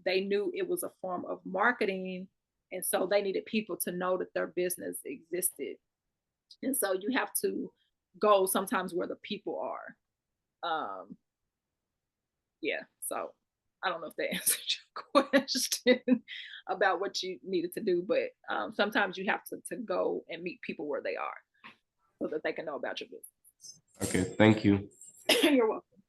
Speaker 3: they knew it was a form of marketing. And so they needed people to know that their business existed. And so you have to go sometimes where the people are. Yeah, so I don't know if that answered your question about what you needed to do, but sometimes you have to go and meet people where they are so that they can know about your business.
Speaker 11: Okay, thank you.
Speaker 3: You're welcome.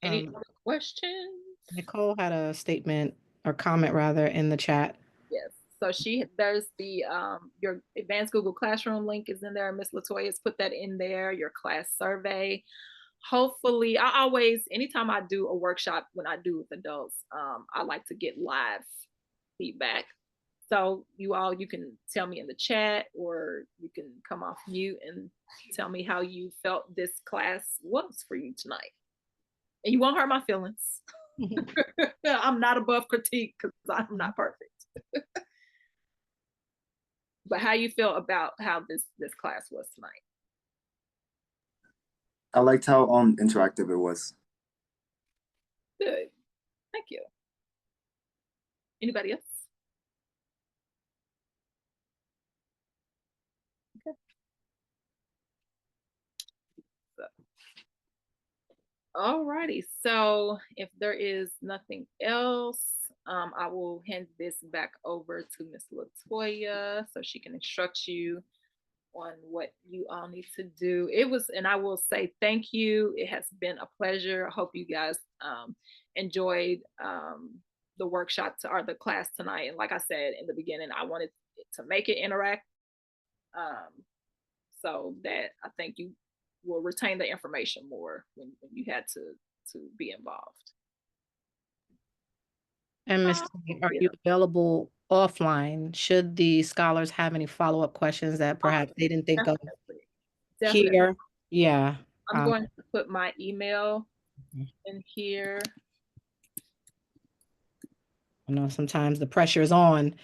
Speaker 3: Any other questions?
Speaker 2: Nicole had a statement or comment rather in the chat.
Speaker 3: Yes. So there's the your advanced Google Classroom link is in there. Miss Latoya's put that in there. Your class survey. Hopefully, anytime I do a workshop, when I do with adults, I like to get live feedback. So you can tell me in the chat, or you can come off mute and tell me how you felt this class was for you tonight. And you won't hurt my feelings. I'm not above critique because I'm not perfect. But how you feel about how this class was tonight?
Speaker 6: I liked how interactive it was.
Speaker 3: Good. Thank you. Anybody else? Alrighty, so if there is nothing else, I will hand this back over to Miss Latoya so she can instruct you on what you all need to do. It was, and I will say thank you. It has been a pleasure. I hope you guys enjoyed the workshop or the class tonight. And like I said in the beginning, I wanted to make it interact, so that I think you will retain the information more when you had to be involved.
Speaker 2: And Miss, are you available offline should the scholars have any follow-up questions that perhaps they didn't think of
Speaker 3: Definitely.
Speaker 2: here? Yeah.
Speaker 3: I'm going to put my email in here.
Speaker 2: I know sometimes the pressure is on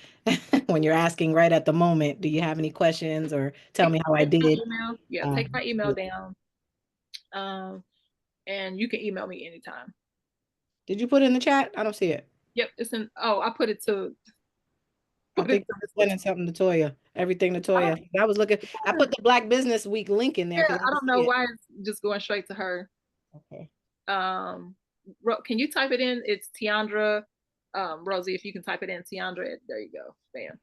Speaker 2: when you're asking right at the moment, do you have any questions or tell me how I did?
Speaker 3: Yeah, take my email down. And you can email me anytime.
Speaker 2: Did you put it in the chat? I don't see it.
Speaker 3: Yep, it's in. Oh, I put it to.
Speaker 2: I think I'm sending something to Toya. Everything to Toya. I was looking. I put the Black Business Week link in there
Speaker 3: Yeah,
Speaker 2: because
Speaker 3: I don't know why it's just going straight to her.
Speaker 2: Okay.
Speaker 3: Can you type it in? It's Tiandra. Rosie, if you can type it in, Tiandra. There you go. Bam.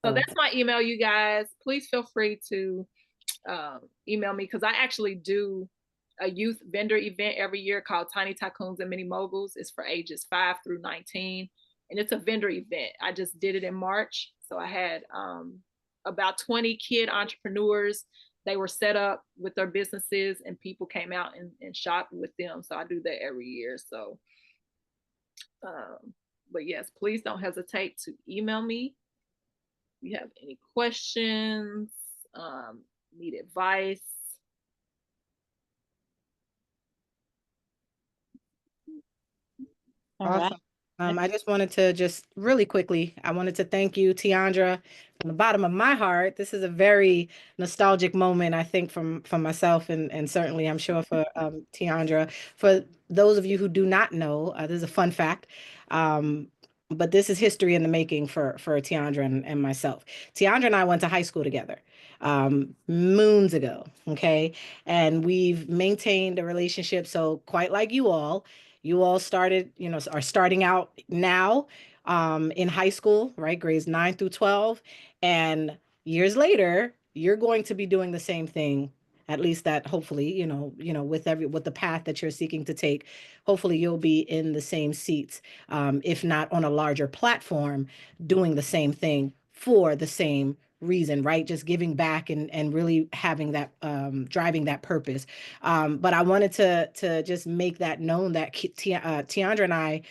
Speaker 3: So that's my email, you guys. Please feel free to email me because I actually do a youth vendor event every year called Tiny Tycoons and Mini Moguls. It's for ages 5 through 19. And it's a vendor event. I just did it in March. So I had about 20 kid entrepreneurs. They were set up with their businesses and people came out and shopped with them. So I do that every year. So, but yes, please don't hesitate to email me. If you have any questions, need advice.
Speaker 2: Awesome. I just wanted to really quickly, I wanted to thank you, Tiandra, from the bottom of my heart. This is a very nostalgic moment, I think, from myself and certainly I'm sure for Tiandra. For those of you who do not know, this is a fun fact. But this is history in the making for Tiandra and myself. Tiandra and I went to high school together moons ago, okay? And we've maintained a relationship. So quite like you all started, are starting out now in high school, right? Grades 9 through 12. And years later, you're going to be doing the same thing. At least that hopefully, with the path that you're seeking to take, hopefully you'll be in the same seats, if not on a larger platform, doing the same thing for the same reason, right? Just giving back and really having that driving that purpose. But I wanted to just make that known that Tiandra and I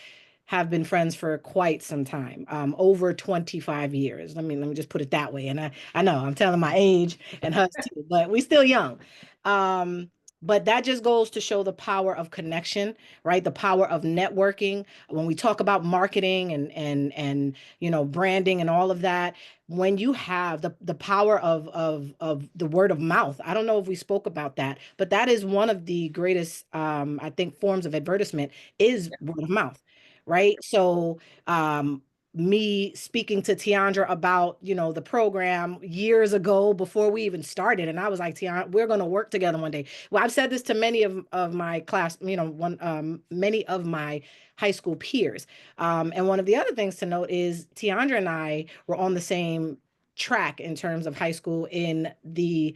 Speaker 2: have been friends for quite some time, over 25 years. Let me just put it that way. And I know I'm telling my age and her too, but we still young. But that just goes to show the power of connection, right? The power of networking. When we talk about marketing and branding and all of that, when you have the power of the word of mouth. I don't know if we spoke about that, but that is one of the greatest I think forms of advertisement is word of mouth, right? So me speaking to Tiandra about, the program years ago before we even started. And I was like, Tiandra, we're going to work together one day. Well, I've said this to many of my class, many of my high school peers. And one of the other things to note is Tiandra and I were on the same track in terms of high school in the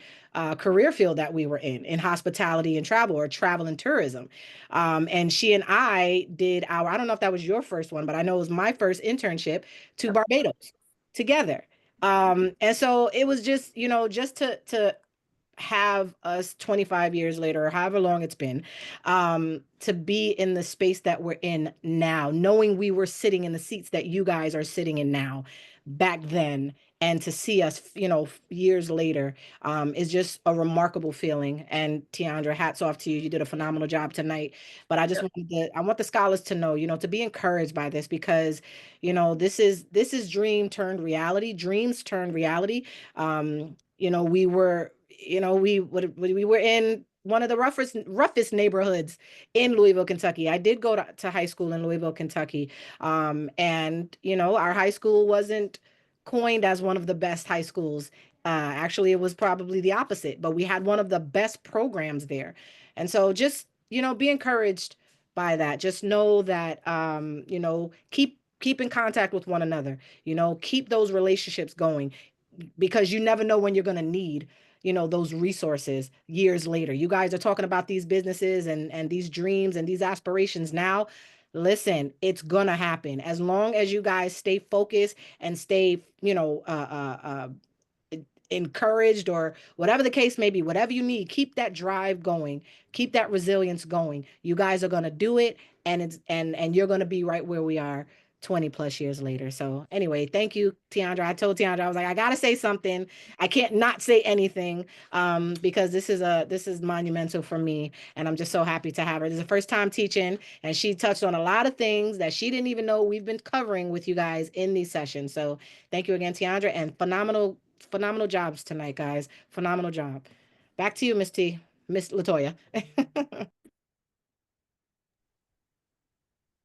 Speaker 2: career field that we were in hospitality and travel, or travel and tourism. And she and I did I don't know if that was your first one, but I know it was my first internship to Barbados together. And so it was just, just to have us 25 years later, or however long it's been, to be in the space that we're in now, knowing we were sitting in the seats that you guys are sitting in now back then, and to see us, years later, is just a remarkable feeling. And Tiandra, hats off to you. You did a phenomenal job tonight. But I just I want the scholars to know, to be encouraged by this, because, this is dream turned reality, dreams turned reality. We were, we were in one of the roughest neighborhoods in Louisville, Kentucky. I did go to high school in Louisville, Kentucky. And, our high school wasn't coined as one of the best high schools. Actually, it was probably the opposite, but we had one of the best programs there. And so just, be encouraged by that. Just know that, keep in contact with one another, keep those relationships going, because you never know when you're going to need, those resources years later. You guys are talking about these businesses and these dreams and these aspirations now. Listen, it's gonna happen as long as you guys stay focused and stay, encouraged, or whatever the case may be. Whatever you need, keep that drive going, keep that resilience going. You guys are going to do it, and and you're going to be right where we are 20 plus years later. So anyway, thank you, Tiandra. I told Tiandra, I was like, I gotta say something. I can't not say anything, because this is monumental for me, and I'm just so happy to have her. This is the first time teaching, and she touched on a lot of things that she didn't even know we've been covering with you guys in these sessions. So thank you again, Tiandra, and phenomenal jobs tonight, guys. Phenomenal job. Back to you, Miss Latoya.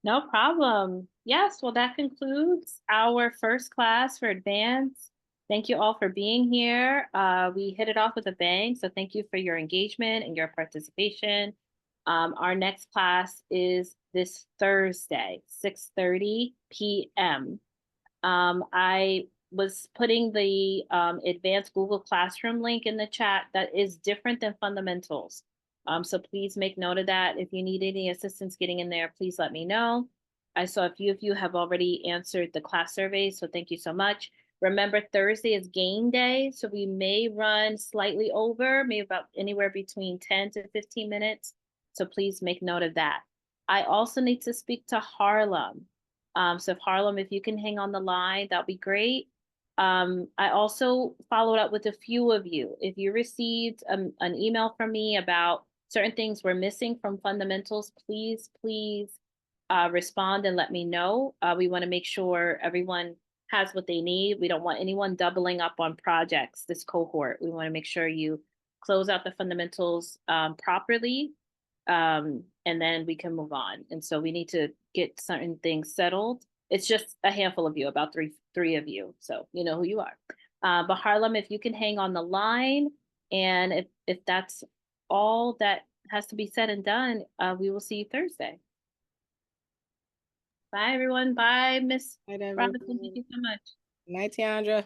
Speaker 1: No problem. Yes, well, that concludes our first class for advanced. Thank you all for being here. We hit it off with a bang, so thank you for your engagement and your participation. Our next class is this Thursday, 6:30 p.m. I was putting the advanced Google Classroom link in the chat. That is different than fundamentals. So please make note of that. If you need any assistance getting in there, please let me know. I saw a few of you have already answered the class survey, so thank you so much. Remember, Thursday is game day, so we may run slightly over, maybe about anywhere between 10 to 15 minutes. So please make note of that. I also need to speak to Harlem. So if Harlem, if you can hang on the line, that'll be great. I also followed up with a few of you. If you received an email from me about certain things we're missing from fundamentals, please respond and let me know. We want to make sure everyone has what they need. We don't want anyone doubling up on projects this cohort. We want to make sure you close out the fundamentals properly, and then we can move on. And so we need to get certain things settled. It's just a handful of you, about three of you, so you know who you are. But Harlem, if you can hang on the line, and if that's all that has to be said and done, we will see you Thursday. Bye, everyone. Bye, Miss Robinson. Thank you so much.
Speaker 2: Night, Tiandra.